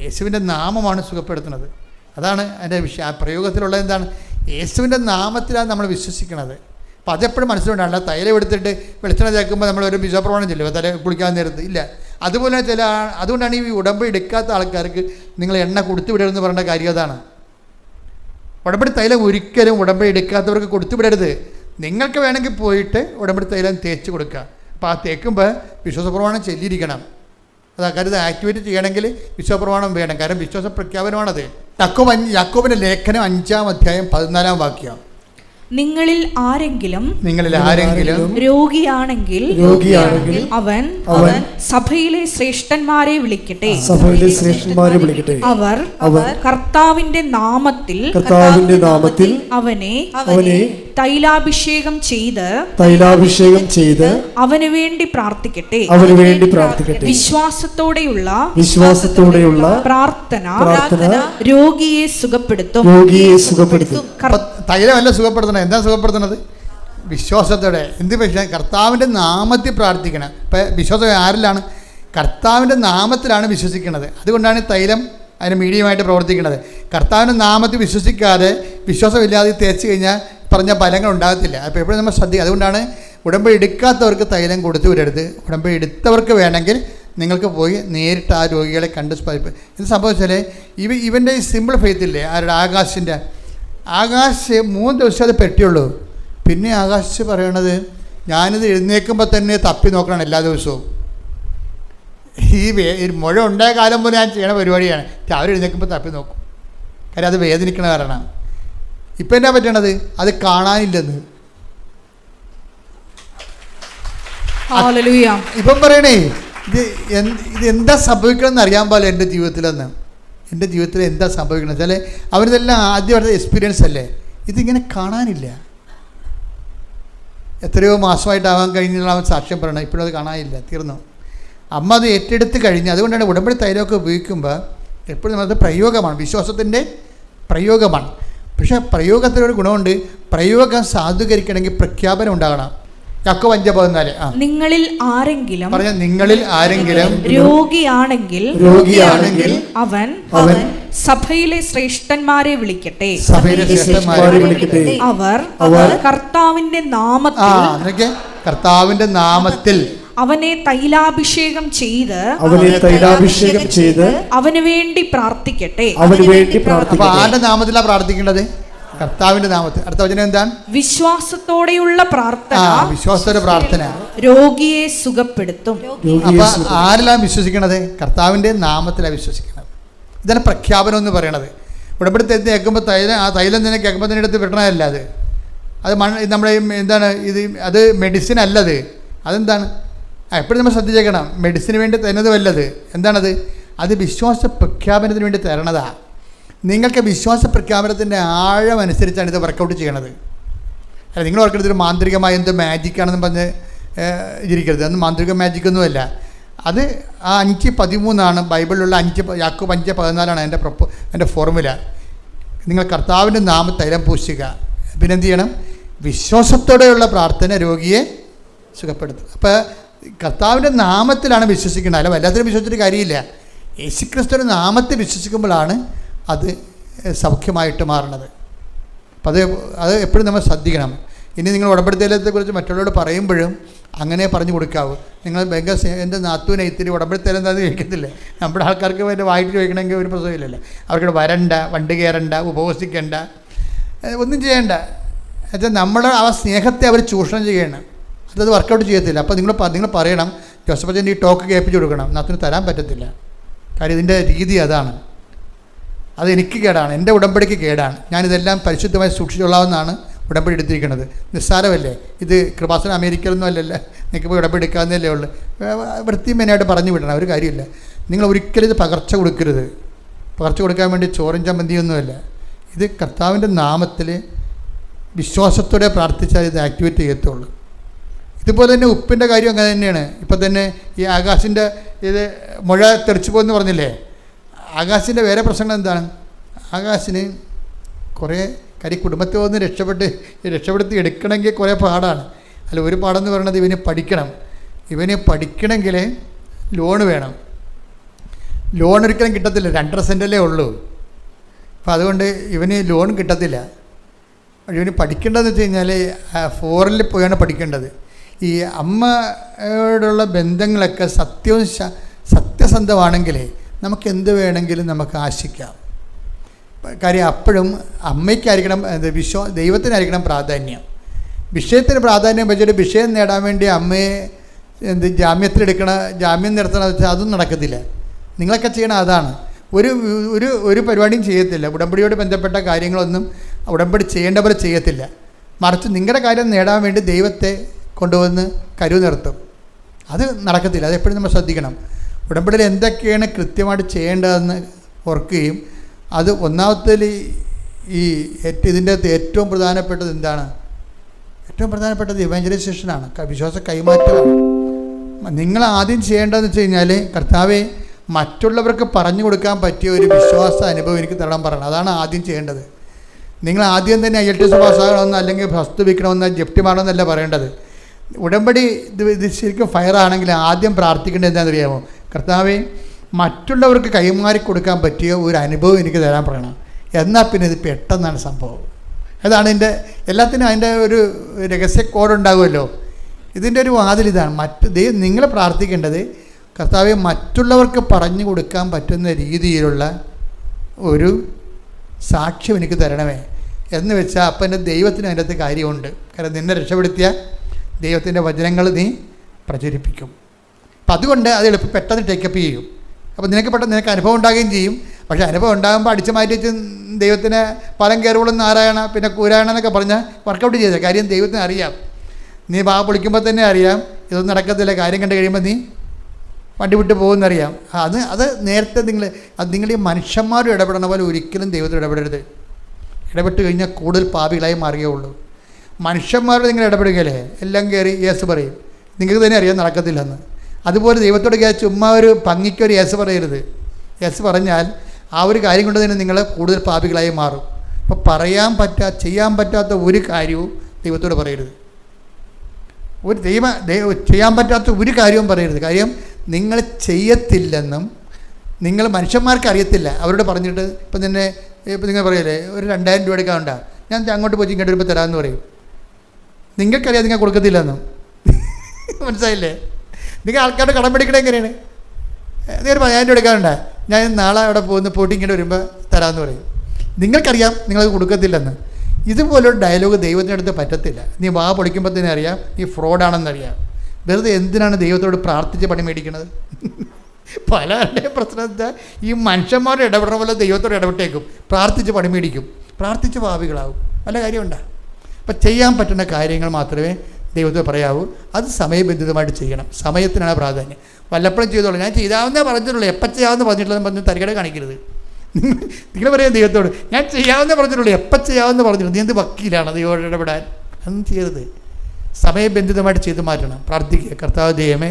യേശുവിൻ്റെ നാമമാണ് സുഖപ്പെടുത്തുന്നത്. അതാണ് അതിൻ്റെ ആ പ്രയോഗത്തിലുള്ളത്. എന്താണ്? യേശുവിൻ്റെ നാമത്തിലാണ് നമ്മൾ വിശ്വസിക്കുന്നത്. അപ്പോൾ അതെപ്പോഴും മനസ്സിലുണ്ടാവില്ല. തൈലം എടുത്തിട്ട് വെളിച്ചെണ്ണ തേക്കുമ്പോൾ നമ്മൾ ഒരു വിശ്വപ്രമാണം ചെല്ലുമോ തല കുളിക്കാൻ നേരത്ത്? ഇല്ല. അതുപോലെ അതുകൊണ്ടാണ് ഈ ഉടമ്പടി എടുക്കാത്ത ആൾക്കാർക്ക് നിങ്ങൾ എണ്ണ കൊടുത്തു വിടരുതെന്ന് പറയേണ്ട കാര്യം. അതാണ് ഉടമ്പടി തൈലം ഒരിക്കലും ഉടമ്പടി എടുക്കാത്തവർക്ക് കൊടുത്തുവിടരുത്. നിങ്ങൾക്ക് വേണമെങ്കിൽ പോയിട്ട് ഉടമ്പടി തൈലം തേച്ച് കൊടുക്കുക. അപ്പോൾ ആ തേക്കുമ്പോൾ വിശ്വാസപ്രമാണം ചൊല്ലിയിരിക്കണം. അത് കാര്യം ആക്ടിവേറ്റ് ചെയ്യണമെങ്കിൽ വിശ്വാസപ്രമാണം വേണം. കാരണം വിശ്വാസ പ്രഖ്യാപനമാണത്. യാക്കോബിൻ്റെ ലേഖനം 5-ാം അധ്യായം 14-ാം വാക്യം. നിങ്ങളിൽ ആരെങ്കിലും രോഗിയാണെങ്കിൽ അവൻ സഭയിലെ ശ്രേഷ്ഠന്മാരെ വിളിക്കട്ടെ. അവർ കർത്താവിന്റെ നാമത്തിൽ അവനെ തൈലാഭിഷേകം ചെയ്ത് അവന് വേണ്ടി പ്രാർത്ഥിക്കട്ടെ. വിശ്വാസത്തോടെയുള്ള പ്രാർത്ഥന രോഗിയെ സുഖപ്പെടുത്തും. തൈലമല്ല സുഖപ്പെടുത്തണം. എന്താ സുഖപ്പെടുത്തുന്നത്? വിശ്വാസത്തോടെ. എന്ത് പക്ഷേ കർത്താവിൻ്റെ നാമത്തിൽ പ്രാർത്ഥിക്കണം. ഇപ്പം വിശ്വാസം ആരിലാണ്? കർത്താവിൻ്റെ നാമത്തിലാണ് വിശ്വസിക്കുന്നത്. അതുകൊണ്ടാണ് തൈലം അതിന് മീഡിയമായിട്ട് പ്രവർത്തിക്കുന്നത്. കർത്താവിൻ്റെ നാമത്തിൽ വിശ്വസിക്കാതെ വിശ്വാസമില്ലാതെ തേച്ച് കഴിഞ്ഞാൽ പറഞ്ഞ ഫലങ്ങൾ ഉണ്ടാകത്തില്ല. അപ്പോൾ എപ്പോഴും നമ്മൾ ശ്രദ്ധിക്കുക. അതുകൊണ്ടാണ് ഉടമ്പടി എടുക്കാത്തവർക്ക് തൈലം കൊടുത്തു വിടരുത്. ഉടമ്പടി എടുത്തവർക്ക് വേണമെങ്കിൽ നിങ്ങൾക്ക് പോയി നേരിട്ട് ആ രോഗികളെ കണ്ട് ഇത് സംഭവിച്ചാൽ ഇവൻ്റെ ഈ സിമ്പിൾ ഫെയ്ത്തില്ലേ, ആരുടെ ആകാശ് 3 ദിവസം അത് പറ്റിയുള്ളൂ. പിന്നെ ആകാശ് പറയണത് ഞാനിത് എഴുന്നേൽക്കുമ്പോൾ തന്നെ തപ്പി നോക്കണം എല്ലാ ദിവസവും. ഈ മുഴ ഉണ്ടായ കാലം പോലെ ഞാൻ ചെയ്യണ പരിപാടിയാണ്. രാവിലെ എഴുന്നേൽക്കുമ്പോൾ തപ്പി നോക്കും. കാര്യം അത് വേദനിക്കണ കാരണം. ഇപ്പം എന്നാ പറ്റണത്? അത് കാണാനില്ലെന്ന്. ഇപ്പം പറയണേ ഇത് എന്താ സംഭവിക്കണമെന്ന് അറിയാൻ പാടില്ല എൻ്റെ ജീവിതത്തിലെന്ന്. എൻ്റെ ജീവിതത്തിൽ എന്താ സംഭവിക്കണം വെച്ചാൽ അവരിതെല്ലാം ആദ്യമായിട്ട് എക്സ്പീരിയൻസ് അല്ലേ. ഇതിങ്ങനെ കാണാനില്ല. എത്രയോ മാസമായിട്ടാവാൻ കഴിഞ്ഞുള്ള അവൻ സാക്ഷ്യം പറയണം. ഇപ്പോഴും അത് കാണാനില്ല, തീർന്നു. അമ്മ അത് ഏറ്റെടുത്ത് കഴിഞ്ഞ്. അതുകൊണ്ടാണ് ഉടമ്പടി തൈലമൊക്കെ ഉപയോഗിക്കുമ്പോൾ എപ്പോഴും നമ്മളത് പ്രയോഗമാണ്, വിശ്വാസത്തിൻ്റെ പ്രയോഗമാണ്. പക്ഷേ പ്രയോഗത്തിനൊരു ഗുണമുണ്ട്. പ്രയോഗം സാധൂകരിക്കണമെങ്കിൽ പ്രഖ്യാപനം ഉണ്ടാകണം. യാക്കോബ് 5:14. നിങ്ങളിൽ ആരെങ്കിലും രോഗിയാണെങ്കിൽ അവൻ സഭയിലെ ശ്രേഷ്ഠന്മാരെ വിളിക്കട്ടെ. അവർ കർത്താവിന്റെ നാമത്തിൽ അവനെ തൈലാഭിഷേകം ചെയ്ത് അവന് വേണ്ടി പ്രാർത്ഥിക്കട്ടെ. അപ്പോൾ ആരുടെ നാമത്തിലാണ് പ്രാർത്ഥിക്കേണ്ടത്? കർത്താവിന്റെ നാമത്തിൽ. അടുത്ത വചനം എന്താണ്? വിശ്വാസത്തോടെയുള്ള പ്രാർത്ഥന രോഗിയെ സുഖപ്പെടുത്തും. അപ്പൊ ആരെല്ലാം വിശ്വസിക്കണത്? കർത്താവിന്റെ നാമത്തിലാണ് വിശ്വസിക്കുന്നത്. ഇതാണ് പ്രഖ്യാപനം എന്ന് പറയണത്. ഉടമ്പടി കേൾക്കുമ്പോൾ തൈലം തന്നെ കേൾക്കുമ്പോൾ തന്നെ എടുത്ത് വിടണമല്ല. അത് നമ്മുടെ എന്താണ് ഇത്? അത് മെഡിസിൻ അല്ലത്. അതെന്താണ്? എപ്പോഴും നമ്മൾ ശ്രദ്ധിച്ചേക്കണം. മെഡിസിന് വേണ്ടി തരുന്നതുമല്ലത്. എന്താണത്? അത് വിശ്വാസ പ്രഖ്യാപനത്തിന് വേണ്ടി തരണതാണ്. നിങ്ങൾക്ക് വിശ്വാസ പ്രഖ്യാപനത്തിൻ്റെ ആഴമനുസരിച്ചാണ് ഇത് വർക്കൗട്ട് ചെയ്യണത്. അല്ല, നിങ്ങൾ ഓർക്കരുത് മാന്ത്രികമായ എന്തോ മാജിക്കാണെന്ന് പറഞ്ഞ് ഇരിക്കരുത്. അന്ന് മാന്ത്രിക മാജിക്കൊന്നുമല്ല. അത് ആ 5:13 ബൈബിളിലുള്ള യാക്കോബ് 5:14 എൻ്റെ ഫോർമുല. നിങ്ങൾ കർത്താവിൻ്റെ നാമം തൈലം പൂശുക. പിന്നെ എന്ത് ചെയ്യണം? വിശ്വാസത്തോടെയുള്ള പ്രാർത്ഥന രോഗിയെ സുഖപ്പെടുത്തും. അപ്പോൾ കർത്താവിൻ്റെ നാമത്തിലാണ് വിശ്വസിക്കേണ്ടത്. അല്ല വല്ലാത്തൊരു വിശ്വസിച്ചിട്ട് കാര്യമില്ല. യേശുക്രിസ്തുവിൻ്റെ നാമത്തിൽ വിശ്വസിക്കുമ്പോഴാണ് അത് സൗഖ്യമായിട്ട് മാറണത്. അപ്പം അത് എപ്പോഴും നമ്മൾ ശ്രദ്ധിക്കണം. ഇനി നിങ്ങൾ ഉടമ്പടി തൈലത്തെക്കുറിച്ച് മറ്റുള്ളവരോട് പറയുമ്പോഴും അങ്ങനെ പറഞ്ഞു കൊടുക്കാവൂ. നിങ്ങൾ ഭയങ്കര എൻ്റെ നാത്തൂനെ ഇത്തിരി ഉടമ്പടി തൈലം എന്താണെന്ന് ചോദിക്കത്തില്ലേ? നമ്മുടെ ആൾക്കാർക്ക് എൻ്റെ വായിട്ട് ചോദിക്കണമെങ്കിൽ ഒരു പ്രശ്നമില്ലല്ലോ. അവർക്കിവിടെ വരണ്ട, വണ്ടി കയറണ്ട, ഉപവസിക്കേണ്ട, ഒന്നും ചെയ്യേണ്ട. എന്നുവെച്ചാൽ നമ്മുടെ ആ സ്നേഹത്തെ അവർ ചൂഷണം ചെയ്യണം. അത് വർക്കൗട്ട് ചെയ്യത്തില്ല. അപ്പോൾ നിങ്ങൾ പറയണം, ജോസഫച്ചൻ്റെ ഈ ടോക്ക് കേൾപ്പിച്ച് കൊടുക്കണം. നാത്തൂന് തരാൻ പറ്റത്തില്ല. കാര്യം ഇതിൻ്റെ രീതി അതാണ്. അത് എനിക്ക് കേടാണ്, എൻ്റെ ഉടമ്പടിക്ക് കേടാണ്. ഞാനിതെല്ലാം പരിശുദ്ധമായി സൂക്ഷിച്ചുകൊള്ളാമെന്നാണ് ഉടമ്പടി എടുത്തിരിക്കുന്നത്. നിസ്സാരമല്ലേ ഇത്? കൃപാസന അമേരിക്കയിലൊന്നും അല്ലല്ലോ. നിങ്ങൾക്ക് പോയി ഉടമ്പടി എടുക്കാവുന്നതല്ലേ ഉള്ളൂ. വൃത്തിമേനായിട്ട് പറഞ്ഞു വിടണം, ഒരു കാര്യമില്ല. നിങ്ങൾ ഒരിക്കലും ഇത് പകർച്ച കൊടുക്കരുത്. പകർച്ച കൊടുക്കാൻ വേണ്ടി ചോറും ചമ്മന്തിയൊന്നുമല്ല. ഇത് കർത്താവിൻ്റെ നാമത്തിൽ വിശ്വാസത്തോടെ പ്രാർത്ഥിച്ചാൽ ഇത് ആക്ടിവേറ്റ് ചെയ്യത്തുള്ളൂ. ഇതുപോലെ തന്നെ ഉപ്പിൻ്റെ കാര്യം അങ്ങനെ തന്നെയാണ്. ഇപ്പം തന്നെ ഈ ആകാശിൻ്റെ ഇത് മുഴ തെറിച്ചു പോകുമെന്ന് പറഞ്ഞില്ലേ? ആകാശിൻ്റെ വേറെ പ്രശ്നങ്ങൾ എന്താണ്? ആകാശിന് കുറേ കുടുംബത്തിൽ വന്ന് രക്ഷപ്പെടുത്തി എടുക്കണമെങ്കിൽ കുറേ പാടാണ്. അല്ല, ഒരു പാടെന്ന് പറയുന്നത് ഇവന് പഠിക്കണമെങ്കിൽ ലോണ് വേണം. ലോൺ ഒരിക്കലും കിട്ടത്തില്ല, 2% ഉള്ളൂ. അപ്പം അതുകൊണ്ട് ഇവന് ലോൺ കിട്ടത്തില്ല. ഇവന് പഠിക്കേണ്ടതെന്ന് വെച്ച് കഴിഞ്ഞാൽ ഫോറിനിൽ പോയാണ് പഠിക്കേണ്ടത്. ഈ അമ്മയോടുള്ള ബന്ധങ്ങളൊക്കെ സത്യസന്ധമാണെങ്കിൽ നമുക്ക് എന്ത് വേണമെങ്കിലും നമുക്ക് ആശിക്കാം. കാര്യം അപ്പോഴും അമ്മയ്ക്കായിരിക്കണം ദൈവത്തിനായിരിക്കണം പ്രാധാന്യം. വിഷയത്തിന് പ്രാധാന്യം വെച്ചിട്ട് വിഷയം നേടാൻ വേണ്ടി അമ്മയെ ജാമ്യം നിർത്തണം വെച്ചാൽ അതും നടക്കത്തില്ല. നിങ്ങളൊക്കെ ചെയ്യണം അതാണ്. ഒരു പരിപാടിയും ചെയ്യത്തില്ല. ഉടമ്പടിയോട് ബന്ധപ്പെട്ട കാര്യങ്ങളൊന്നും ഉടമ്പടി ചെയ്യേണ്ട പോലെ ചെയ്യത്തില്ല. മറിച്ച് നിങ്ങളുടെ കാര്യം നേടാൻ വേണ്ടി ദൈവത്തെ കൊണ്ടുവന്ന് കരുവ് നിർത്തും. അത് നടക്കത്തില്ല. അതെപ്പോഴും നമ്മൾ ശ്രദ്ധിക്കണം. ഉടമ്പടിയിൽ എന്തൊക്കെയാണ് കൃത്യമായിട്ട് ചെയ്യേണ്ടതെന്ന് ഓർക്കുകയും അത് ഒന്നാമത്തേൽ ഇതിൻ്റെ അകത്ത് ഏറ്റവും പ്രധാനപ്പെട്ടത് എന്താണ്? ഏറ്റവും പ്രധാനപ്പെട്ടത് ഇവാഞ്ചലൈസേഷനാണ്, വിശ്വാസ കൈമാറ്റമാണ്. നിങ്ങൾ ആദ്യം ചെയ്യേണ്ടതെന്ന് വെച്ച് കഴിഞ്ഞാൽ, കർത്താവെ മറ്റുള്ളവർക്ക് പറഞ്ഞു കൊടുക്കാൻ പറ്റിയ ഒരു വിശ്വാസ അനുഭവം എനിക്ക് തരാൻ പറയണം. അതാണ് ആദ്യം ചെയ്യേണ്ടത്. നിങ്ങൾ ആദ്യം തന്നെ IELTS പാസ്സാകണമെന്നോ അല്ലെങ്കിൽ ഫസ്റ്റ് വിൽക്കണമെന്നോ ജപ്തി മാറണമെന്നല്ല പറയേണ്ടത്. ഉടമ്പടി ഇത് ശരിക്കും ഫയറാണെങ്കിൽ ആദ്യം പ്രാർത്ഥിക്കേണ്ടത് എന്താണെന്ന് അറിയാമോ? കർത്താവെ മറ്റുള്ളവർക്ക് കൈമാറി കൊടുക്കാൻ പറ്റിയ ഒരു അനുഭവം എനിക്ക് തരാൻ പറയണം. എന്നാൽ പിന്നെ ഇത് പെട്ടെന്നാണ് സംഭവം. അതാണ് എല്ലാത്തിനും അതിൻ്റെ ഒരു രഹസ്യ കോഡുണ്ടാകുമല്ലോ. ഇതിൻ്റെ ഒരു വാതിൽ ഇതാണ്. നിങ്ങൾ പ്രാർത്ഥിക്കേണ്ടത്, കർത്താവെ മറ്റുള്ളവർക്ക് പറഞ്ഞു കൊടുക്കാൻ പറ്റുന്ന രീതിയിലുള്ള ഒരു സാക്ഷ്യം എനിക്ക് തരണമേ എന്ന് വെച്ചാൽ അപ്പം എൻ്റെ ദൈവത്തിന് അതിൻ്റെ അകത്ത് കാര്യമുണ്ട്. കാരണം നിന്നെ രക്ഷപ്പെടുത്തിയ ദൈവത്തിൻ്റെ വചനങ്ങൾ നീ പ്രചരിപ്പിക്കും. അപ്പം അതുകൊണ്ട് അത് പെട്ടെന്ന് ടേക്കപ്പ് ചെയ്യും. അപ്പോൾ നിനക്ക് അനുഭവം ഉണ്ടാകുകയും ചെയ്യും. പക്ഷേ അനുഭവം ഉണ്ടാകുമ്പോൾ അടിച്ചു മാറ്റി ദൈവത്തിന് പലം കയറുകളും നാരായണ പിന്നെ കൂരായണ എന്നൊക്കെ പറഞ്ഞാൽ വർക്കൗട്ട് ചെയ്തത്. കാര്യം ദൈവത്തിന് അറിയാം. നീ പൊളിക്കുമ്പോൾ തന്നെ അറിയാം ഇതൊന്നും നടക്കത്തില്ല. കാര്യം കണ്ടു കഴിയുമ്പോൾ നീ വണ്ടി വിട്ട് പോകുന്നറിയാം. അത് നേരത്തെ നിങ്ങൾ ഈ മനുഷ്യന്മാരും ഇടപെടണ പോലെ ഒരിക്കലും ദൈവത്തിൽ ഇടപെടരുത്. ഇടപെട്ട് കഴിഞ്ഞാൽ കൂടുതൽ പാപികളായി മാറുകയുള്ളൂ. മനുഷ്യന്മാരോട് നിങ്ങൾ ഇടപെടുകയല്ലേ, എല്ലാം കയറി യേസ് പറയും. നിങ്ങൾക്ക് തന്നെ അറിയാൻ നടക്കത്തില്ലെന്ന്. അതുപോലെ ദൈവത്തോട് ചുമ്മാ ഒരു ഭംഗിക്കൊരു യേസ് പറയരുത്. യേസ് പറഞ്ഞാൽ ആ ഒരു കാര്യം കൊണ്ട് തന്നെ നിങ്ങൾ കൂടുതൽ പാപികളായി മാറും. അപ്പോൾ ചെയ്യാൻ പറ്റാത്ത ഒരു കാര്യവും ദൈവത്തോട് പറയരുത്. ചെയ്യാൻ പറ്റാത്ത ഒരു കാര്യവും പറയരുത്. കാര്യം നിങ്ങൾ ചെയ്യത്തില്ലെന്നും നിങ്ങൾ മനുഷ്യന്മാർക്ക് അറിയത്തില്ല. അവരോട് പറഞ്ഞിട്ട് ഇപ്പം നിങ്ങൾ പറയല്ലേ ഒരു 2000 രൂപ എടുക്കാനുണ്ടാ, ഞാൻ അങ്ങോട്ട് പോയി ഇങ്ങോട്ട് വരുമ്പോൾ തരാമെന്ന് പറയും. നിങ്ങൾക്കറിയാം നിങ്ങൾ കൊടുക്കത്തില്ലെന്നും. മനസ്സിലായില്ലേ? നിങ്ങൾ ആൾക്കാരുടെ കടം പിടിക്കണേ എങ്ങനെയാണ്? നീ ഒരു 1000 രൂപ എടുക്കാനുണ്ടാ, ഞാൻ നാളെ അവിടെ പോയിട്ട് ഇങ്ങോട്ട് വരുമ്പോൾ തരാമെന്ന് പറയും. നിങ്ങൾക്കറിയാം നിങ്ങളത് കൊടുക്കത്തില്ലെന്ന്. ഇതുപോലൊരു ഡയലോഗ് ദൈവത്തിൻ്റെ അടുത്ത് പറ്റത്തില്ല. നീ പൊളിക്കുമ്പോൾ തന്നെ അറിയാം നീ ഫ്രോഡാണെന്നറിയാം. വെറുതെ എന്തിനാണ് ദൈവത്തോട് പ്രാർത്ഥിച്ച് പണി മേടിക്കണത്? പലരുടെയും പ്രശ്നം എന്താ, ഈ മനുഷ്യന്മാർ ഇടപെടുന്ന പോലെ ദൈവത്തോട് ഇടപെട്ടേക്കും, പ്രാർത്ഥിച്ച് പണി മേടിക്കും, പ്രാർത്ഥിച്ച് പാപികളാവും. വല്ല കാര്യമുണ്ടോ? അപ്പം ചെയ്യാൻ പറ്റുന്ന കാര്യങ്ങൾ മാത്രമേ ദൈവത്തോട് പറയാവൂ. അത് സമയബന്ധിതമായിട്ട് ചെയ്യണം. സമയത്തിനാണ് പ്രാധാന്യം. വല്ലപ്പോഴും ചെയ്തോളൂ. ഞാൻ ചെയ്താവുന്നേ പറഞ്ഞിട്ടുള്ളൂ, എപ്പം ചെയ്യാമെന്ന് പറഞ്ഞിട്ടുള്ളതെന്ന് പറഞ്ഞ് തരികട കാണിക്കരുത്. നിങ്ങൾ പറയാം ദൈവത്തോട്, ഞാൻ ചെയ്യാവുന്നേ പറഞ്ഞിട്ടുള്ളൂ, എപ്പം ചെയ്യാമെന്ന് പറഞ്ഞിട്ടുള്ളൂ. നീ എന്ത് വക്കീലാണ് ദൈവത്തോട് ഇടപെടാൻ? അതൊന്നും ചെയ്യരുത്. സമയബന്ധിതമായിട്ട് ചെയ്തു മാറ്റണം. പ്രാർത്ഥിക്കുക, കർത്താവ് ദൈവമേ,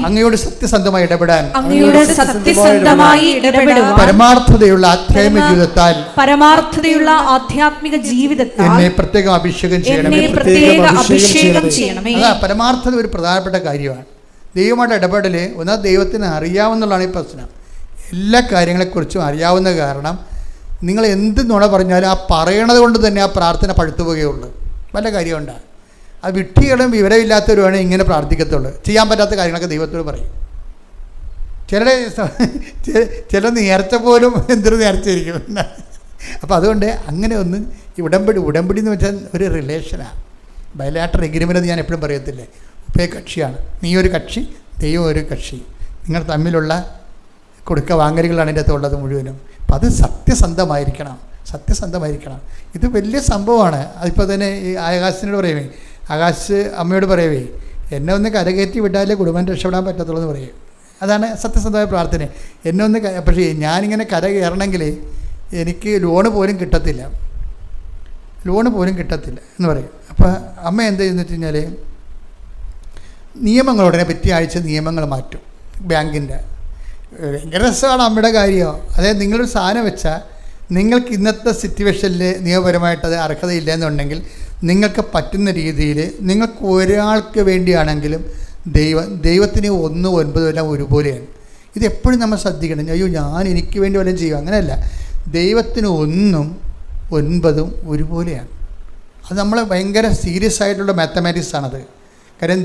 അങ്ങയോട് സത്യസന്ധമായി ഇടപെടാൻ പരമാർത്ഥതയുള്ള ആധ്യാത്മിക ജീവിതത്താൽ എന്നെ പ്രത്യേകം അഭിഷേകം ചെയ്യണമേ. അതാ പരമാർത്ഥത ഒരു പ്രധാനപ്പെട്ട കാര്യമാണ്. ദൈവമായിട്ട് ഇടപെടൽ ഒന്നാം ദൈവത്തിന് അറിയാവുന്നതാണ് ഈ പ്രശ്നം. എല്ലാ കാര്യങ്ങളെക്കുറിച്ചും അറിയാവുന്ന കാരണം നിങ്ങൾ എന്ത് നുണ പറഞ്ഞാലും ആ പറയണത് കൊണ്ട് തന്നെ ആ പ്രാർത്ഥന പഴുത്തു പോവുകയുള്ളൂ. വല്ല കാര്യമുണ്ടാകും. അത് വിഡ്ഢികളും വിവരമില്ലാത്തവരുമാണ് ഇങ്ങനെ പ്രാർത്ഥിക്കത്തുള്ളൂ. ചെയ്യാൻ പറ്റാത്ത കാര്യങ്ങളൊക്കെ ദൈവത്തോട് പറയും. ചില നേർച്ച പോലും എന്തൊരു നേർച്ചയായിരിക്കും. അപ്പോൾ അതുകൊണ്ട് അങ്ങനെ ഒന്ന് ഉടമ്പടി എന്ന് വെച്ചാൽ ഒരു റിലേഷനാണ്. ബയലാറ്റർ എഗ്രിമെൻ്റ് ഞാൻ എപ്പോഴും പറയത്തില്ലേ, കക്ഷിയാണ്. നീ ഒരു കക്ഷി, ദൈവം ഒരു കക്ഷി. നിങ്ങൾ തമ്മിലുള്ള കൊടുക്ക വാങ്ങലുകളാണ് എൻ്റെ അകത്തുള്ളത് മുഴുവനും. അപ്പം അത് സത്യസന്ധമായിരിക്കണം. ഇത് വലിയ സംഭവമാണ്. അതിപ്പോൾ തന്നെ ഈ ആകാശിനോട് പറയവേ, ആകാശ് അമ്മയോട് പറയവേ, എന്നെ ഒന്ന് കരകയറ്റി വിട്ടാലേ കുടുംബം രക്ഷപ്പെടാൻ പറ്റത്തുള്ളൂ എന്ന് പറയും. അതാണ് സത്യസന്ധമായ പ്രാർത്ഥന. എന്നെ ഒന്ന് പക്ഷേ ഞാനിങ്ങനെ കര കയറണമെങ്കിൽ എനിക്ക് ലോണ് പോലും കിട്ടത്തില്ല എന്ന് പറയും. അപ്പോൾ അമ്മ എന്താ ചെയ്യുന്നത് വെച്ച് കഴിഞ്ഞാൽ നിയമങ്ങളോടനെ പറ്റിയ ആഴ്ച നിയമങ്ങൾ മാറ്റും. ബാങ്കിൻ്റെ ഭയങ്കര രസമാണ് അമ്മയുടെ കാര്യം. അതായത് നിങ്ങളൊരു സാധനം വെച്ചാൽ നിങ്ങൾക്ക് ഇന്നത്തെ സിറ്റുവേഷനിൽ നിയമപരമായിട്ടത് അർഹതയില്ല എന്നുണ്ടെങ്കിൽ നിങ്ങൾക്ക് പറ്റുന്ന രീതിയിൽ നിങ്ങൾക്ക് ഒരാൾക്ക് വേണ്ടിയാണെങ്കിലും ദൈവത്തിന് 1, 9 എല്ലാം ഒരുപോലെയാണ്. ഇതെപ്പോഴും നമ്മൾ ശ്രദ്ധിക്കണം. അയ്യോ ഞാൻ എനിക്ക് വേണ്ടി വല്ലതും ചെയ്യും, അങ്ങനെയല്ല. ദൈവത്തിന് 1, 9 ഒരുപോലെയാണ്. അത് നമ്മൾ ഭയങ്കര സീരിയസ് ആയിട്ടുള്ള മാത്തമാറ്റിക്സ് ആണത്. കാര്യം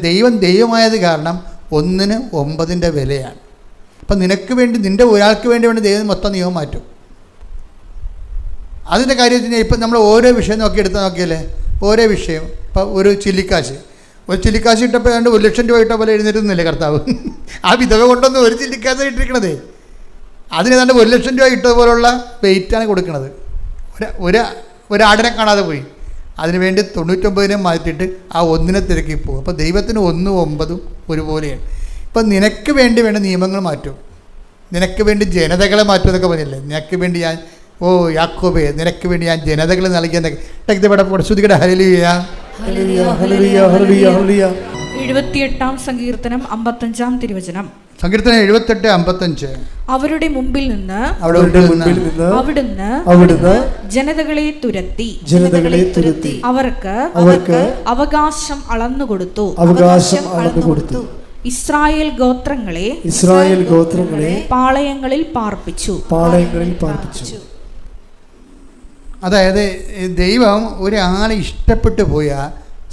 ദൈവമായത് കാരണം 1-ന് 9ൻ്റെ വിലയാണ്. അപ്പം നിനക്ക് വേണ്ടി, നിൻ്റെ ഒരാൾക്ക് വേണ്ടി ദൈവം മൊത്തം നിയമം മാറ്റും. അതിൻ്റെ കാര്യം വെച്ച് കഴിഞ്ഞാൽ ഇപ്പം നമ്മൾ ഓരോ വിഷയം നോക്കിയല്ലേ, ഓരോ വിഷയം. ഇപ്പോൾ ഒരു ചില്ലിക്കാശ് ഇട്ടപ്പോൾ ഏതാണ്ട് 1 ലക്ഷം രൂപ ഇട്ട പോലെ എഴുന്നേരുന്നില്ലേ കർത്താവ്? ആ വിധവ കൊണ്ടൊന്നും ഒരു ചില്ലിക്കാശ് ഇട്ടിരിക്കണതേ, അതിനേതാണ്ട് 1 ലക്ഷം രൂപ ഇട്ടതുപോലുള്ള വെയിറ്റാണ് കൊടുക്കുന്നത്. ഒരാടിനെ കാണാതെ പോയി, അതിനുവേണ്ടി 99 മാറ്റിയിട്ട് ആ 1 തിരക്കി പോകും. അപ്പോൾ ദൈവത്തിന് 1, 9 ഒരുപോലെയാണ്. ഇപ്പം നിനക്ക് വേണ്ടി വേണ്ട നിയമങ്ങൾ മാറ്റും, നിനക്ക് വേണ്ടി ജനതകളെ മാറ്റും എന്നൊക്കെ പറഞ്ഞില്ലേ. നിനക്ക് വേണ്ടി ഞാൻ യാക്കോബേ നിനക്ക് വേണ്ടി ഞാൻ ജനതകൾ നൽകിയെന്നൊക്കെ. ശ്രുതികട ഹല്ലേലൂയ. 78 സങ്കീർത്തനം 55 തിരുവചനം. സങ്കീർത്തനം 78:55. അവരുടെ മുമ്പിൽ നിന്ന് അവിടുന്ന് ജനതകളെ തുരത്തി അവർക്ക് അവകാശം അളന്നുകൊടുത്തു. ഇസ്രായേൽ ഗോത്രങ്ങളെ പാളയങ്ങളിൽ പാർപ്പിച്ചു. അതായത് ദൈവം ഒരാളെ ഇഷ്ടപ്പെട്ടു പോയാൽ,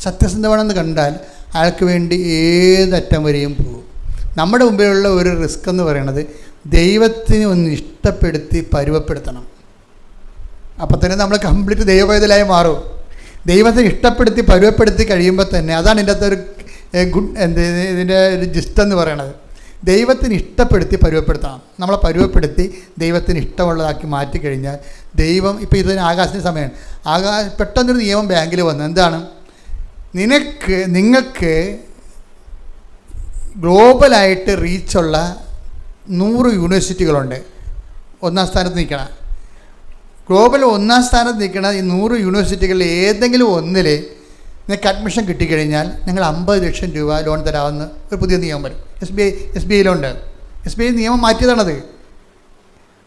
സത്യസന്ധമാണെന്ന് കണ്ടാൽ അയാൾക്ക് വേണ്ടി ഏതറ്റം വരെയും പോകും. നമ്മുടെ മുമ്പിലുള്ള ഒരു റിസ്ക് എന്ന് പറയുന്നത് ദൈവത്തിനെ ഒന്ന് ഇഷ്ടപ്പെടുത്തി പരുവപ്പെടുത്തണം. അപ്പം തന്നെ നമ്മൾ കംപ്ലീറ്റ് ദൈവപൈതലായി മാറും. ദൈവത്തെ ഇഷ്ടപ്പെടുത്തി പരുവപ്പെടുത്തി കഴിയുമ്പോൾ തന്നെ, അതാണ് ഇതിൻ്റെ അകത്തൊരു ഇതിൻ്റെ ഒരു ജിസ്റ്റ് എന്ന് പറയണത്. ദൈവത്തിന് ഇഷ്ടപ്പെടുത്തി പരുവപ്പെടുത്തണം. നമ്മളെ പരുവപ്പെടുത്തി ദൈവത്തിന് ഇഷ്ടമുള്ളതാക്കി മാറ്റിക്കഴിഞ്ഞാൽ ദൈവം, ഇപ്പോൾ ഇതിന് ആകാശത്തിൻ്റെ സമയമാണ്. പെട്ടെന്നൊരു നിയമം ബാങ്കിൽ വന്നു. എന്താണ്? നിങ്ങൾക്ക് ഗ്ലോബലായിട്ട് റീച്ചുള്ള 100 യൂണിവേഴ്സിറ്റികളുണ്ട്. 1-ാം സ്ഥാനത്ത് നിൽക്കണം. ഗ്ലോബൽ 1-ാം സ്ഥാനത്ത് നിൽക്കണ ഈ 100 യൂണിവേഴ്സിറ്റികളിൽ ഏതെങ്കിലും ഒന്നിൽ നിങ്ങൾക്ക് അഡ്മിഷൻ കിട്ടിക്കഴിഞ്ഞാൽ നിങ്ങൾ 50 ലക്ഷം രൂപ ലോൺ തരാമെന്ന് ഒരു പുതിയ നിയമം വരും. S B ഐയിലുണ്ട്. SBI നിയമം മാറ്റിയതാണത്.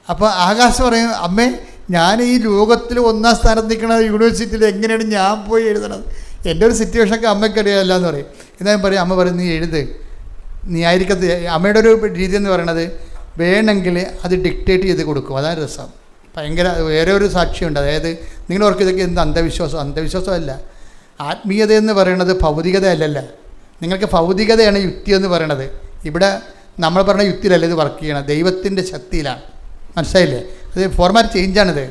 അപ്പോൾ ആകാശ് പറയും, അമ്മേ ഞാൻ ഈ ലോകത്തിൽ 1-ാം സ്ഥാനത്ത് നിൽക്കുന്ന യൂണിവേഴ്സിറ്റിയിൽ എങ്ങനെയാണ് ഞാൻ പോയി എഴുതണത്? എൻ്റെ ഒരു സിറ്റുവേഷനൊക്കെ അമ്മയ്ക്കറിയാമല്ല എന്ന് പറയും. എന്നാലും പറയും, അമ്മ പറയും നീ എഴുത്, നീ ആയിരിക്കത്ത്. അമ്മയുടെ ഒരു രീതി എന്ന് പറയണത് വേണമെങ്കിൽ അത് ഡിക്റ്റേറ്റ് ചെയ്ത് കൊടുക്കും. അതാണ് രസം. ഭയങ്കര വേറെ ഒരു സാക്ഷിയുണ്ട്. അതായത് നിങ്ങൾ ഓർക്ക് ഇതൊക്കെ എന്ത് അന്ധവിശ്വാസമല്ല. ആത്മീയത എന്ന് പറയുന്നത് ഭൗതികത അല്ലല്ല. നിങ്ങൾക്ക് ഭൗതികതയാണ് യുക്തി എന്ന് പറയണത്. ഇവിടെ നമ്മൾ പറഞ്ഞ യുക്തിയിലല്ല ഇത് വർക്ക് ചെയ്യണം, ദൈവത്തിൻ്റെ ശക്തിയിലാണ്. മനസ്സിലായില്ലേ? അത് ഫോർമാറ്റ് ചേഞ്ചാണിത്.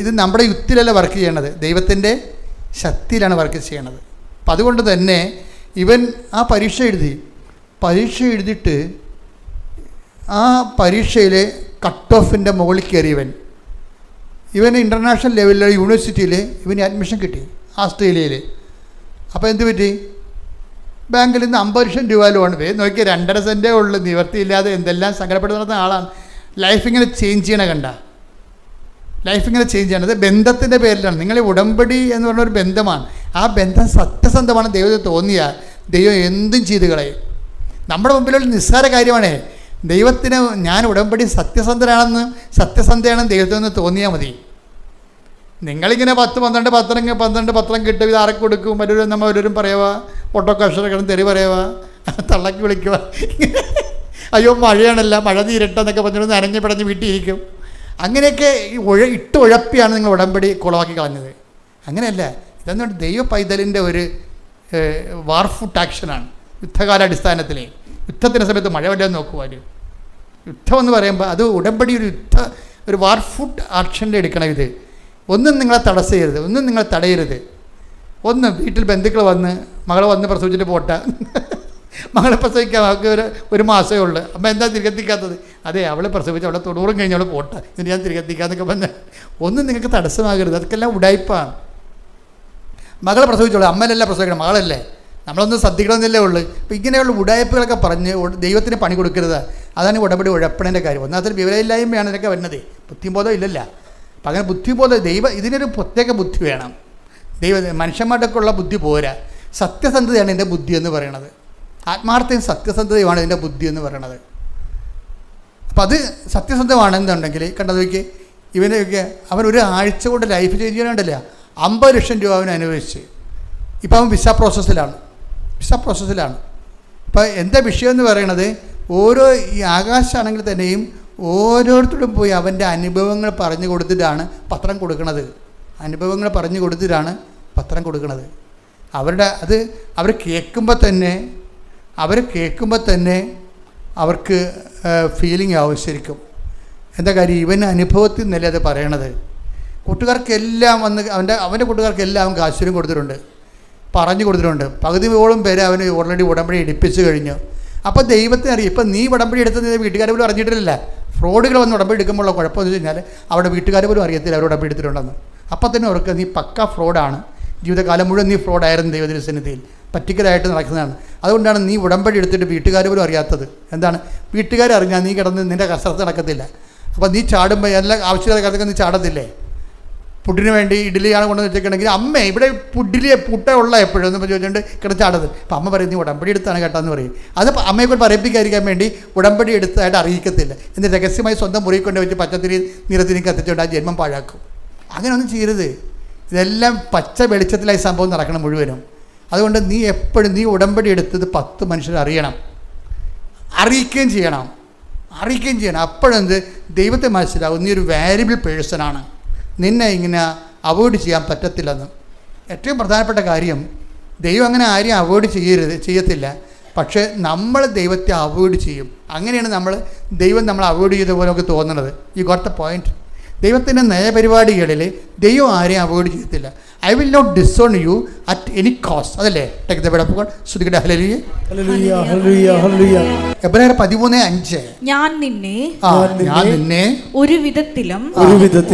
ഇത് നമ്മുടെ യുക്തിയിലല്ല വർക്ക് ചെയ്യണത്, ദൈവത്തിൻ്റെ ശക്തിയിലാണ് വർക്ക് ചെയ്യണത്. അപ്പം അതുകൊണ്ട് തന്നെ ഇവൻ ആ പരീക്ഷ എഴുതിയിട്ട് ആ പരീക്ഷയിൽ കട്ട് ഓഫിൻ്റെ മുകളിൽ കയറിയവൻ, ഇവന് ഇൻ്റർനാഷണൽ ലെവലിലെ യൂണിവേഴ്സിറ്റിയിൽ ഇവന് അഡ്മിഷൻ കിട്ടി, ഓസ്ട്രേലിയയിൽ. അപ്പോൾ എന്ത് പറ്റി? ബാങ്കിൽ നിന്ന് 50 ലക്ഷം രൂപ ലോൺ നോക്കിയാൽ 2.5 സെൻറ്റേ ഉള്ളൂ, നിവർത്തിയില്ലാതെ എന്തെല്ലാം സങ്കടപ്പെടുന്ന ആളാണ്. ലൈഫിങ്ങനെ ചേഞ്ച് ചെയ്യണ കണ്ട, ലൈഫിങ്ങനെ ചേഞ്ച് ചെയ്യണത് ബന്ധത്തിൻ്റെ പേരിലാണ്. നിങ്ങളെ ഉടമ്പടി എന്ന് പറഞ്ഞൊരു ബന്ധമാണ്. ആ ബന്ധം സത്യസന്ധമാണ് ദൈവത്തിന് തോന്നിയാൽ ദൈവം എന്തും ചെയ്ത് കളയും. നമ്മുടെ മുമ്പിലുള്ള നിസ്സാര കാര്യമാണേ. ദൈവത്തിന് ഞാൻ ഉടമ്പടി സത്യസന്ധയാണെന്ന് ദൈവത്തിന് തോന്നിയാൽ മതി. നിങ്ങളിങ്ങനെ 10-12 പത്രം കിട്ടും, ഇത് ആർക്ക് കൊടുക്കും? ഓരോരും പറയുക, ഓട്ടോക്കാഷറൊക്കെ തെറി പറയുക, തള്ളക്കി വിളിക്കുക, അയ്യോ മഴയാണല്ല, മഴ തീരട്ടെന്നൊക്കെ പറഞ്ഞിട്ട് നനഞ്ഞ് പിടഞ്ഞ് വീട്ടിലിരിക്കും. അങ്ങനെയൊക്കെ ഇട്ട് ഉഴപ്പിയാണ് നിങ്ങൾ ഉടമ്പടി കുളമാക്കി കളഞ്ഞത്. അങ്ങനെയല്ല. ഇതെന്നുകൊണ്ട് ദൈവ പൈതലിൻ്റെ ഒരു വാർഫുട്ട് ആക്ഷനാണ്. യുദ്ധകാലാടിസ്ഥാനത്തിൽ യുദ്ധത്തിൻ്റെ സമയത്ത് മഴ വല്ലതും നോക്കുവാൻ, യുദ്ധം എന്ന് പറയുമ്പോൾ അത് ഉടമ്പടി ഒരു വാർഫുട്ട് ആക്ഷനിൽ എടുക്കണം. ഇത് ഒന്നും നിങ്ങളെ തടസ്സരുത്, ഒന്നും നിങ്ങളെ തടയരുത്. വീട്ടിൽ ബന്ധുക്കൾ വന്ന് മകളെ വന്ന് പ്രസവിച്ചിട്ട് പോട്ടെ, മകളെ പ്രസവിക്കാൻ അവൾക്ക് ഒരു മാസമേ ഉള്ളൂ, അമ്മ എന്താ തിരികെത്തിക്കാത്തത്? അതെ, അവളെ പ്രസവിച്ച് അവളെ 90 കഴിഞ്ഞ് അവൾ പോട്ടെ, എന്നിട്ട് ഞാൻ തിരികെത്തിക്കാന്നൊക്കെ പറഞ്ഞാൽ ഒന്നും നിങ്ങൾക്ക് തടസ്സമാകരുത്. അതൊക്കെല്ലാം ഉടായ്പാണ്. മകളെ പ്രസവിച്ചോളൂ, അമ്മലല്ല പ്രസവിക്കണം, മകളല്ലേ, നമ്മളൊന്നും ശ്രദ്ധിക്കണമെന്നല്ലേ ഉള്ളൂ. അപ്പോൾ ഇങ്ങനെയുള്ള ഉടായ്പകളൊക്കെ പറഞ്ഞ് ദൈവത്തിന് പണി കൊടുക്കരുത്. അതാണ് ഉടമ്പടി ഉഴപ്പണേൻ്റെ കാര്യം. ഒന്നാമത്തെ വിവരമില്ലായ്മയാണ് ഇതൊക്കെ വരുന്നത്, ബുദ്ധിബോധം ഇല്ലല്ല. അപ്പം അങ്ങനെ ബുദ്ധിബോധം ഇതിനൊരു പ്രത്യേക ബുദ്ധി വേണം. മനുഷ്യന്മാരുടെയൊക്കെ ഉള്ള ബുദ്ധി പോരാ. സത്യസന്ധതയാണ് എൻ്റെ ബുദ്ധി എന്ന് പറയണത്. ആത്മാർത്ഥയും സത്യസന്ധതയുമാണ് ഇതിൻ്റെ ബുദ്ധി എന്ന് പറയണത്. അപ്പം അത് സത്യസന്ധമാണെന്നുണ്ടെങ്കിൽ കണ്ടത് നോക്കി, ഇവനൊക്കെ അവൻ ഒരു ആഴ്ച കൊണ്ട് ലൈഫ് ചേഞ്ച് ചെയ്യാനുണ്ടല്ല, 50 ലക്ഷം രൂപ അവന് അനുവദിച്ച്. ഇപ്പം അവൻ വിസ പ്രോസസ്സിലാണ്. ഇപ്പം എന്താ വിഷയം എന്ന് പറയണത്, ഓരോ ഈ ആകാശമാണെങ്കിൽ തന്നെയും ഓരോരുത്തരും പോയി അവൻ്റെ അനുഭവങ്ങൾ പറഞ്ഞു കൊടുത്തിട്ടാണ് പത്രം കൊടുക്കുന്നത്. അവർ കേൾക്കുമ്പോൾ തന്നെ അവർക്ക് ഫീലിംഗ് ആവും ശരിക്കും. എന്താ കാര്യം, ഇവൻ അനുഭവത്തിൽ നിന്നല്ലേ അത് പറയണത്. കൂട്ടുകാർക്കെല്ലാം വന്ന് അവൻ്റെ കൂട്ടുകാർക്കെല്ലാം അവൻ കാശുരും കൊടുത്തിട്ടുണ്ട്, പറഞ്ഞു കൊടുത്തിട്ടുണ്ട്. പകുതിയോളം പേരെ അവന് ഓൾറെഡി ഉടമ്പടി എടുപ്പിച്ച് കഴിഞ്ഞു. അപ്പോൾ ദൈവത്തിന് അറിയാം. ഇപ്പം നീ ഉടമ്പടി എടുത്തത് വീട്ടുകാരെ പോലും അറിഞ്ഞിട്ടില്ല. ഫ്രോഡുകൾ വന്ന് ഉടമ്പടി എടുക്കുമ്പോഴുള്ള കുഴപ്പമെന്ന് വെച്ച് കഴിഞ്ഞാൽ അവിടെ വീട്ടുകാർ പോലും അറിയത്തില്ല അവർ ഉടമ്പടി എടുത്തിട്ടുണ്ടെന്ന്. അപ്പം തന്നെ ഓർക്കുക, നീ പക്ക ഫ്രോഡാണ്. ജീവിതകാലം മുഴുവൻ നീ ഫ്രോഡായിരുന്നു ദൈവത്തിൻ്റെ സന്നിധിയിൽ, പറ്റിക്കലായിട്ട് നടക്കുന്നതാണ്. അതുകൊണ്ടാണ് നീ ഉടമ്പടി എടുത്തിട്ട് വീട്ടുകാർ പോലും അറിയാത്തത്. എന്താണ്? വീട്ടുകാർ അറിഞ്ഞാൽ നീ കിടന്ന് നിൻ്റെ കസരത്ത് നടക്കത്തില്ല. അപ്പോൾ നീ ചാടുമ്പോൾ എല്ലാ ആവശ്യമില്ലാത്ത കാര്യത്തൊക്കെ നീ ചാടത്തില്ലേ? പുഡിന് വേണ്ടി ഇഡ്ഡലിയാണ് കൊണ്ടുവന്ന് വെച്ചിട്ടുണ്ടെങ്കിൽ അമ്മ ഇവിടെ പുട്ട ഉള്ള എപ്പോഴും എന്ന് ചോദിച്ചുകൊണ്ട് കിടച്ചാടത്. അപ്പം അമ്മ പറയും നീ ഉടമ്പടി എടുത്താണ് കേട്ടാന്ന് പറയും. അത് അമ്മയെക്കൊണ്ട് പറയിപ്പിക്കാതിരിക്കാൻ വേണ്ടി ഉടമ്പടി എടുത്തതായിട്ട് അറിയിക്കത്തില്ല. എന്നിട്ട് രഹസ്യമായി സ്വന്തം മുറി കൊണ്ട് വെച്ച് പച്ചത്തിരി നിറത്തിരി കത്തിച്ചുകൊണ്ട് ആ ജന്മം പാഴാക്കും. അങ്ങനെ ഒന്നും ചെയ്യരുത്. ഇതെല്ലാം പച്ച വെളിച്ചത്തിലായി സംഭവം നടക്കണം മുഴുവനും. അതുകൊണ്ട് നീ എപ്പോഴും നീ ഉടമ്പടി എടുത്തത് 10 മനുഷ്യർ അറിയിക്കുകയും ചെയ്യണം. അപ്പോഴെന്ത് ദൈവത്തെ മനസ്സിലാവും, നീ ഒരു വാല്യുബിൾ പേഴ്സണാണ്, നിന്നെ ഇങ്ങനെ അവോയ്ഡ് ചെയ്യാൻ പറ്റത്തില്ലെന്ന്. ഏറ്റവും പ്രധാനപ്പെട്ട കാര്യം, ദൈവം അങ്ങനെ ആരെയും അവോയ്ഡ് ചെയ്യത്തില്ല. പക്ഷേ നമ്മൾ ദൈവത്തെ അവോയ്ഡ് ചെയ്യും. അങ്ങനെയാണ് ദൈവം നമ്മൾ അവോയ്ഡ് ചെയ്ത പോലെ നമുക്ക് തോന്നുന്നത്. You got the point. ദൈവത്തിൻ്റെ നയപരിപാടികളിൽ ദൈവം ആരെയും അവോയ്ഡ് ചെയ്യത്തില്ല. I will not disown you at any cost. അതല്ലേ take the bed of God. ശ്രുതിക്കട്ടെ ഹല്ലേലൂയ ഹല്ലേലൂയ ഹല്ലേലൂയ. എബ്രായർ 13:5 ഞാൻ നിന്നെ ഒരു വിധത്തിലും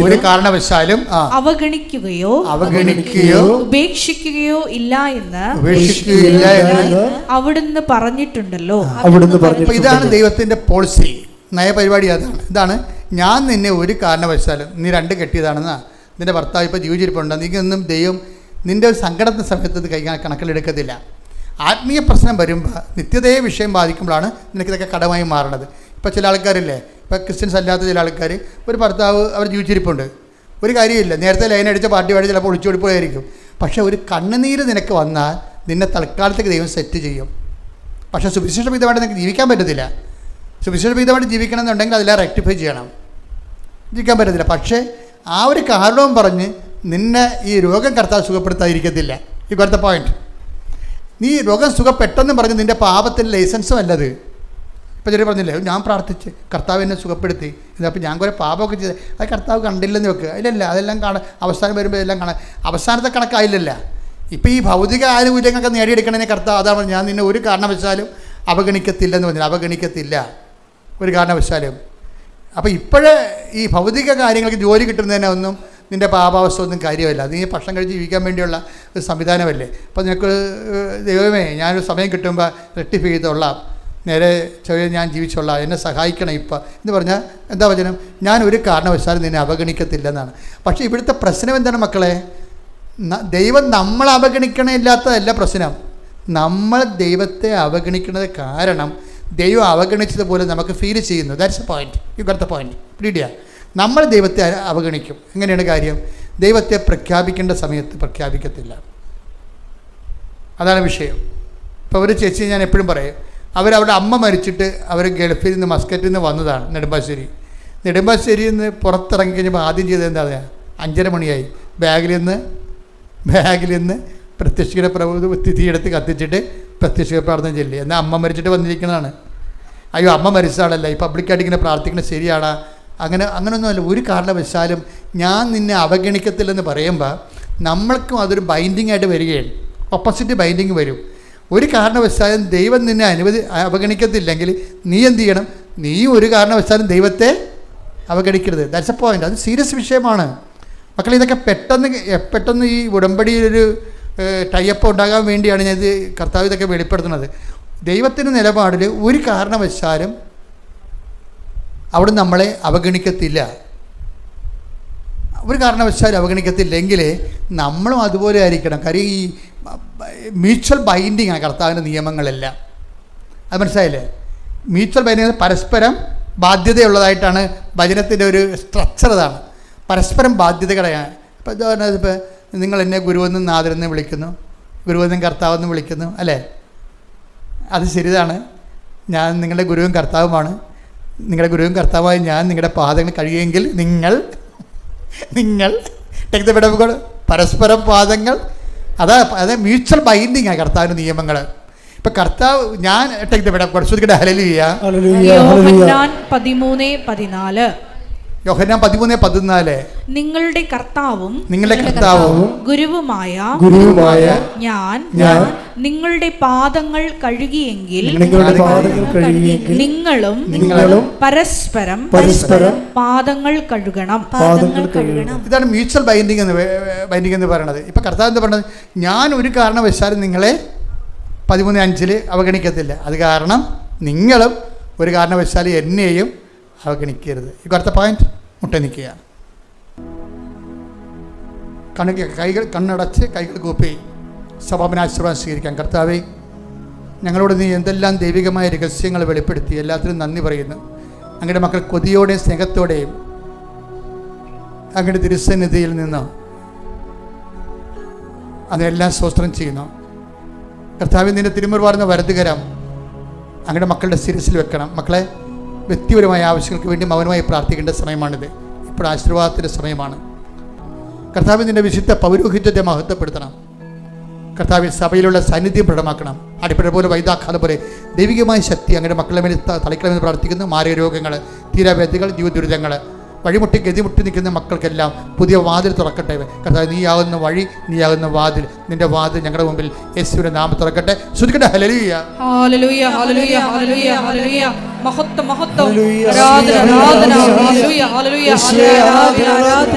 ഒരു കാരണവശാലും അവഗണിക്കുകയോ ഉപേക്ഷിക്കുകയോ ഇല്ല എന്ന് അവിടുന്ന് പറഞ്ഞിട്ടുണ്ടല്ലോ. ഇതാണ് ദൈവത്തിൻ്റെ പോളിസി, നയപരിപാടി. ഇതാണ് ഞാൻ നിന്നെ ഒരു കാരണവശാലും, നീ 2 കെട്ടിയതാണെന്നാ നിൻ്റെ ഭർത്താവ് ഇപ്പോൾ ജീവിച്ചിരിപ്പുണ്ട്, നീക്കൊന്നും ദൈവം നിൻ്റെ ഒരു സങ്കടത്തിൻ്റെ സമയത്ത് ഇത് കണക്കിലെടുക്കത്തില്ല. ആത്മീയ പ്രശ്നം വരുമ്പോൾ നിത്യതയെ വിഷയം ബാധിക്കുമ്പോഴാണ് നിനക്കിതൊക്കെ കടമായി മാറണത്. ഇപ്പോൾ ചില ആൾക്കാരില്ലേ, ഇപ്പോൾ ക്രിസ്ത്യൻസ് അല്ലാത്ത ചില ആൾക്കാർ, ഒരു ഭർത്താവ് അവർ ജീവിച്ചിരിപ്പുണ്ട്, ഒരു കാര്യമില്ല, നേരത്തെ ലൈൻ അടിച്ച പാർട്ടി പാടി ചിലപ്പോൾ ഒളിച്ചോടിപ്പോയായിരിക്കും. പക്ഷേ ഒരു കണ്ണുനീര് നിനക്ക് വന്നാൽ നിന്നെ തൽക്കാലത്തേക്ക് ദൈവം സെറ്റ് ചെയ്യും. പക്ഷേ സുവിശേഷ പിതാവായിട്ട് നിനക്ക് ജീവിക്കാൻ പറ്റത്തില്ല. സുവിശേഷ പിതാവായിട്ട് ജീവിക്കണമെന്നുണ്ടെങ്കിൽ അതെല്ലാം റെക്ടിഫൈ ചെയ്യണം. ജീവിക്കാൻ പറ്റത്തില്ല. പക്ഷേ ആ ഒരു കാരണവും പറഞ്ഞ് നിന്നെ ഈ രോഗം കർത്താവ് സുഖപ്പെടുത്താതിരിക്കത്തില്ല. ഈ അടുത്ത പോയിന്റ്, നീ രോഗം സുഖപ്പെട്ടെന്ന് പറഞ്ഞ് നിൻ്റെ പാപത്തിൻ്റെ ലൈസൻസും അല്ലത്. ഇപ്പോൾ ചെറിയ പറഞ്ഞില്ലേ, ഞാൻ പ്രാർത്ഥിച്ച് കർത്താവ് എന്നെ സുഖപ്പെടുത്തി, ഇതപ്പോൾ ഞാൻ കുറേ പാപമൊക്കെ ചെയ്ത് അത് കർത്താവ് കണ്ടില്ലെന്ന് വെക്കുക. ഇല്ലല്ല, അതെല്ലാം അവസാനം വരുമ്പോൾ എല്ലാം അവസാനത്തെ കണക്കായില്ലല്ല. ഇപ്പോൾ ഈ ഭൗതിക ആനുകൂല്യങ്ങളൊക്കെ നേടിയെടുക്കണതിനെ കർത്താവ് അതാണ് ഞാൻ നിന്നെ ഒരു കാരണവശാലും അവഗണിക്കത്തില്ലെന്ന് പറഞ്ഞാൽ. അവഗണിക്കത്തില്ല ഒരു കാരണവശാലും. അപ്പോൾ ഇപ്പോഴേ ഈ ഭൗതിക കാര്യങ്ങൾക്ക് ജോലി കിട്ടുന്നതിനെ ഒന്നും നിൻ്റെ പാപാവസ്ഥ ഒന്നും കാര്യമല്ല. നീ ഭക്ഷണം കഴിച്ച് ജീവിക്കാൻ വേണ്ടിയുള്ള ഒരു സംവിധാനമല്ലേ. അപ്പോൾ നിനക്ക് ദൈവമേ ഞാനൊരു സമയം കിട്ടുമ്പോൾ റെക്ടിഫൈ ചെയ്തോളാം, നേരെ ചെറിയ ഞാൻ ജീവിച്ചോളാം, എന്നെ സഹായിക്കണം ഇപ്പം എന്ന് പറഞ്ഞാൽ എന്താ വചനം? ഞാൻ ഒരു കാരണവശാലും നിന്നെ അവഗണിക്കത്തില്ലെന്നാണ്. പക്ഷേ ഇവിടുത്തെ പ്രശ്നം എന്താണ് മക്കളെ? ദൈവം നമ്മളെ അവഗണിക്കണില്ലാത്തതല്ല പ്രശ്നം. നമ്മൾ ദൈവത്തെ അവഗണിക്കുന്നത് കാരണം ദൈവം അവഗണിച്ചതുപോലെ നമുക്ക് ഫീൽ ചെയ്യുന്നു. That's a point. U got the point. Read ചെയ്യുക. നമ്മൾ ദൈവത്തെ അവഗണിക്കും. എങ്ങനെയാണ് കാര്യം? ദൈവത്തെ പ്രഖ്യാപിക്കേണ്ട സമയത്ത് പ്രഖ്യാപിക്കത്തില്ല. അതാണ് വിഷയം. ഇപ്പോൾ ഒരു ചേച്ചി ഞാൻ എപ്പോഴും പറയും, അവരവിടെ അമ്മ മരിച്ചിട്ട് അവർ ഗൾഫിൽ നിന്ന് മസ്കറ്റിൽ നിന്ന് വന്നതാണ് നെടുമ്പാശ്ശേരിയിൽ നിന്ന് പുറത്തിറങ്ങി കഴിഞ്ഞപ്പോൾ ആദ്യം ചെയ്തത് എന്താ? 5:30 മണിയായി. ബാഗിൽ നിന്ന് പ്രത്യക്ഷിക്കുന്ന തിരിയെടുത്ത് കത്തിച്ചിട്ട് പ്രത്യക്ഷിക പ്രാർത്ഥന ചൊല്ലി. എന്നാൽ അമ്മ മരിച്ചിട്ട് വന്നിരിക്കുന്നതാണ്. അയ്യോ അമ്മ മരിച്ചതാണല്ല, ഈ പബ്ലിക്കായിട്ട് ഇങ്ങനെ പ്രാർത്ഥിക്കുന്നത് ശരിയാണ്? അങ്ങനെയൊന്നുമല്ല. ഒരു കാരണവശാലും ഞാൻ നിന്നെ അവഗണിക്കത്തില്ലെന്ന് പറയുമ്പോൾ നമ്മൾക്കും അതൊരു ബൈൻഡിങ് ആയിട്ട് വരികയാണ്. ഓപ്പോസിറ്റ് ബൈൻഡിങ് വരും. ഒരു കാരണവശാലും ദൈവം നിന്നെ അവഗണിക്കത്തില്ലെങ്കിൽ നീ എന്ത് ചെയ്യണം? നീ ഒരു കാരണവശാലും ദൈവത്തെ അവഗണിക്കരുത്. That's a point. അത് സീരിയസ് വിഷയമാണ് മക്കളെ. ഇതൊക്കെ പെട്ടെന്ന് ഈ ഉടമ്പടിയിലൊരു ടൈപ്പ് ഉണ്ടാകാൻ വേണ്ടിയാണ് ഞാൻ ഇത് കർത്താവ് ഇതൊക്കെ വെളിപ്പെടുത്തുന്നത്. ദൈവത്തിൻ്റെ നിലപാടിൽ ഒരു കാരണവശാലും അവിടെ നമ്മളെ അവഗണിക്കത്തില്ല. ഒരു കാരണവശാലും അവഗണിക്കത്തില്ലെങ്കിൽ നമ്മളും അതുപോലെ ആയിരിക്കണം. കാര്യം ഈ മ്യൂച്വൽ ബൈൻഡിങ് ആണ് കർത്താവിൻ്റെ നിയമങ്ങളെല്ലാം. അത് മനസ്സിലായില്ലേ? മ്യൂച്വൽ ബൈൻഡിങ് പരസ്പരം ബാധ്യതയുള്ളതായിട്ടാണ് വചനത്തിൻ്റെ ഒരു സ്ട്രക്ചർ. അതാണ് പരസ്പരം ബാധ്യതകളാണ്. ഇപ്പോൾ ഇപ്പോൾ നിങ്ങൾ എന്നെ ഗുരുവെന്നും നാഥനെന്ന് വിളിക്കുന്നു, ഗുരുവെന്നും കർത്താവെന്നും വിളിക്കുന്നു, അല്ലേ? അത് ശരിതാണ്. ഞാൻ നിങ്ങളുടെ ഗുരുവും കർത്താവുമാണ്. നിങ്ങളുടെ ഗുരുവും കർത്താവായി ഞാൻ നിങ്ങളുടെ പാദങ്ങൾ കഴിയുമെങ്കിൽ നിങ്ങൾ പരസ്പരം പാദങ്ങൾ. അത് മ്യൂച്വൽ ബൈൻഡിങ് ആണ് കർത്താവിൻ്റെ നിയമങ്ങൾ. ഇപ്പം കർത്താവ് ഞാൻ ഹല്ലേലൂയ 13:14 യോഹന്നാൻ 13:14 നിങ്ങളുടെ കർത്താവും നിങ്ങളുടെ കർത്താവും ഗുരുവുമായ ഞാൻ നിങ്ങളുടെ പാദങ്ങൾ കഴുകിയെങ്കിൽ നിങ്ങളും പരസ്പരം പാദങ്ങൾ കഴുകണം. ഇതാണ് മ്യൂച്വൽ ബൈൻഡിങ് എന്ന് പറയുന്നത്. ഇപ്പം കർത്താവ് എന്താ പറയുന്നത്? ഞാൻ ഒരു കാരണവശാലും നിങ്ങളെ 13:5 അവഗണിക്കത്തില്ല. അത് കാരണം നിങ്ങളും ഒരു കാരണവശാലും എന്നെയും അവഗണിക്കരുത്. ഈ അടുത്ത പോയിന്റ് മുട്ട നിൽക്കുകയാണ്. കണ്ണടച്ച് കൈകൾ കൂപ്പി സമാപനാശീർവാദം സ്വീകരിക്കാം. കർത്താവേ, ഞങ്ങളോട് നീ എന്തെല്ലാം ദൈവികമായ രഹസ്യങ്ങൾ വെളിപ്പെടുത്തി, എല്ലാത്തിനും നന്ദി പറയുന്നു. അങ്ങയുടെ മക്കൾ കൊതിയോടെയും സ്നേഹത്തോടെയും അങ്ങയുടെ തിരുസന്നിധിയിൽ നിന്ന് അതെല്ലാം സ്തോത്രം ചെയ്യുന്നു. കർത്താവേ, നിന്റെ തിരുമുറുവാർന്ന വലതുകരം അങ്ങയുടെ മക്കളുടെ ശിരസിൽ വെക്കണം. മക്കളെ, വ്യക്തിപരമായ ആവശ്യങ്ങൾക്ക് വേണ്ടി മൗനമായി പ്രാർത്ഥിക്കേണ്ട സമയമാണിത്. ഇപ്പോൾ ആശീർവാദത്തിൻ്റെ സമയമാണ്. കർത്താവ് നിന്റെ വിശുദ്ധ പൗരോഹിത്യത്തെ മഹത്വപ്പെടുത്തണം. കർത്താവ് സഭയിലുള്ള സാന്നിധ്യം പ്രകടമാക്കണം. അടിപ്പഴ പോലെ വൈദാഘാതം പോലെ ദൈവികമായ ശക്തി അങ്ങയുടെ മക്കളെ മേൽ തളിക്കണമെന്ന് പ്രാർത്ഥിക്കുന്നു. മാറിയ രോഗങ്ങൾ, തീരാവ്യാധികൾ, ജീവദുരിതങ്ങൾ, വഴിമുട്ടി ഗതിമുട്ടി നിൽക്കുന്ന മക്കൾക്കെല്ലാം പുതിയ വാതിൽ തുറക്കട്ടെ. കർത്താവ്, നീയാകുന്ന വഴി, നീയാകുന്ന വാതിൽ, നിന്റെ വാതിൽ ഞങ്ങളുടെ മുമ്പിൽ യേശുവിന്റെ നാമം തുറക്കട്ടെ. ശ്രുതിക്കട്ടെ. ഹല്ലേലൂയ, ഹല്ലേലൂയ, ഹല്ലേലൂയ, ഹല്ലേലൂയ, ഹല്ലേലൂയ. മഹത്വം, മഹത്വം, ആരാധന, ആരാധന. ഹല്ലേലൂയ, ഹല്ലേലൂയ, ഹല്ലേലൂയ.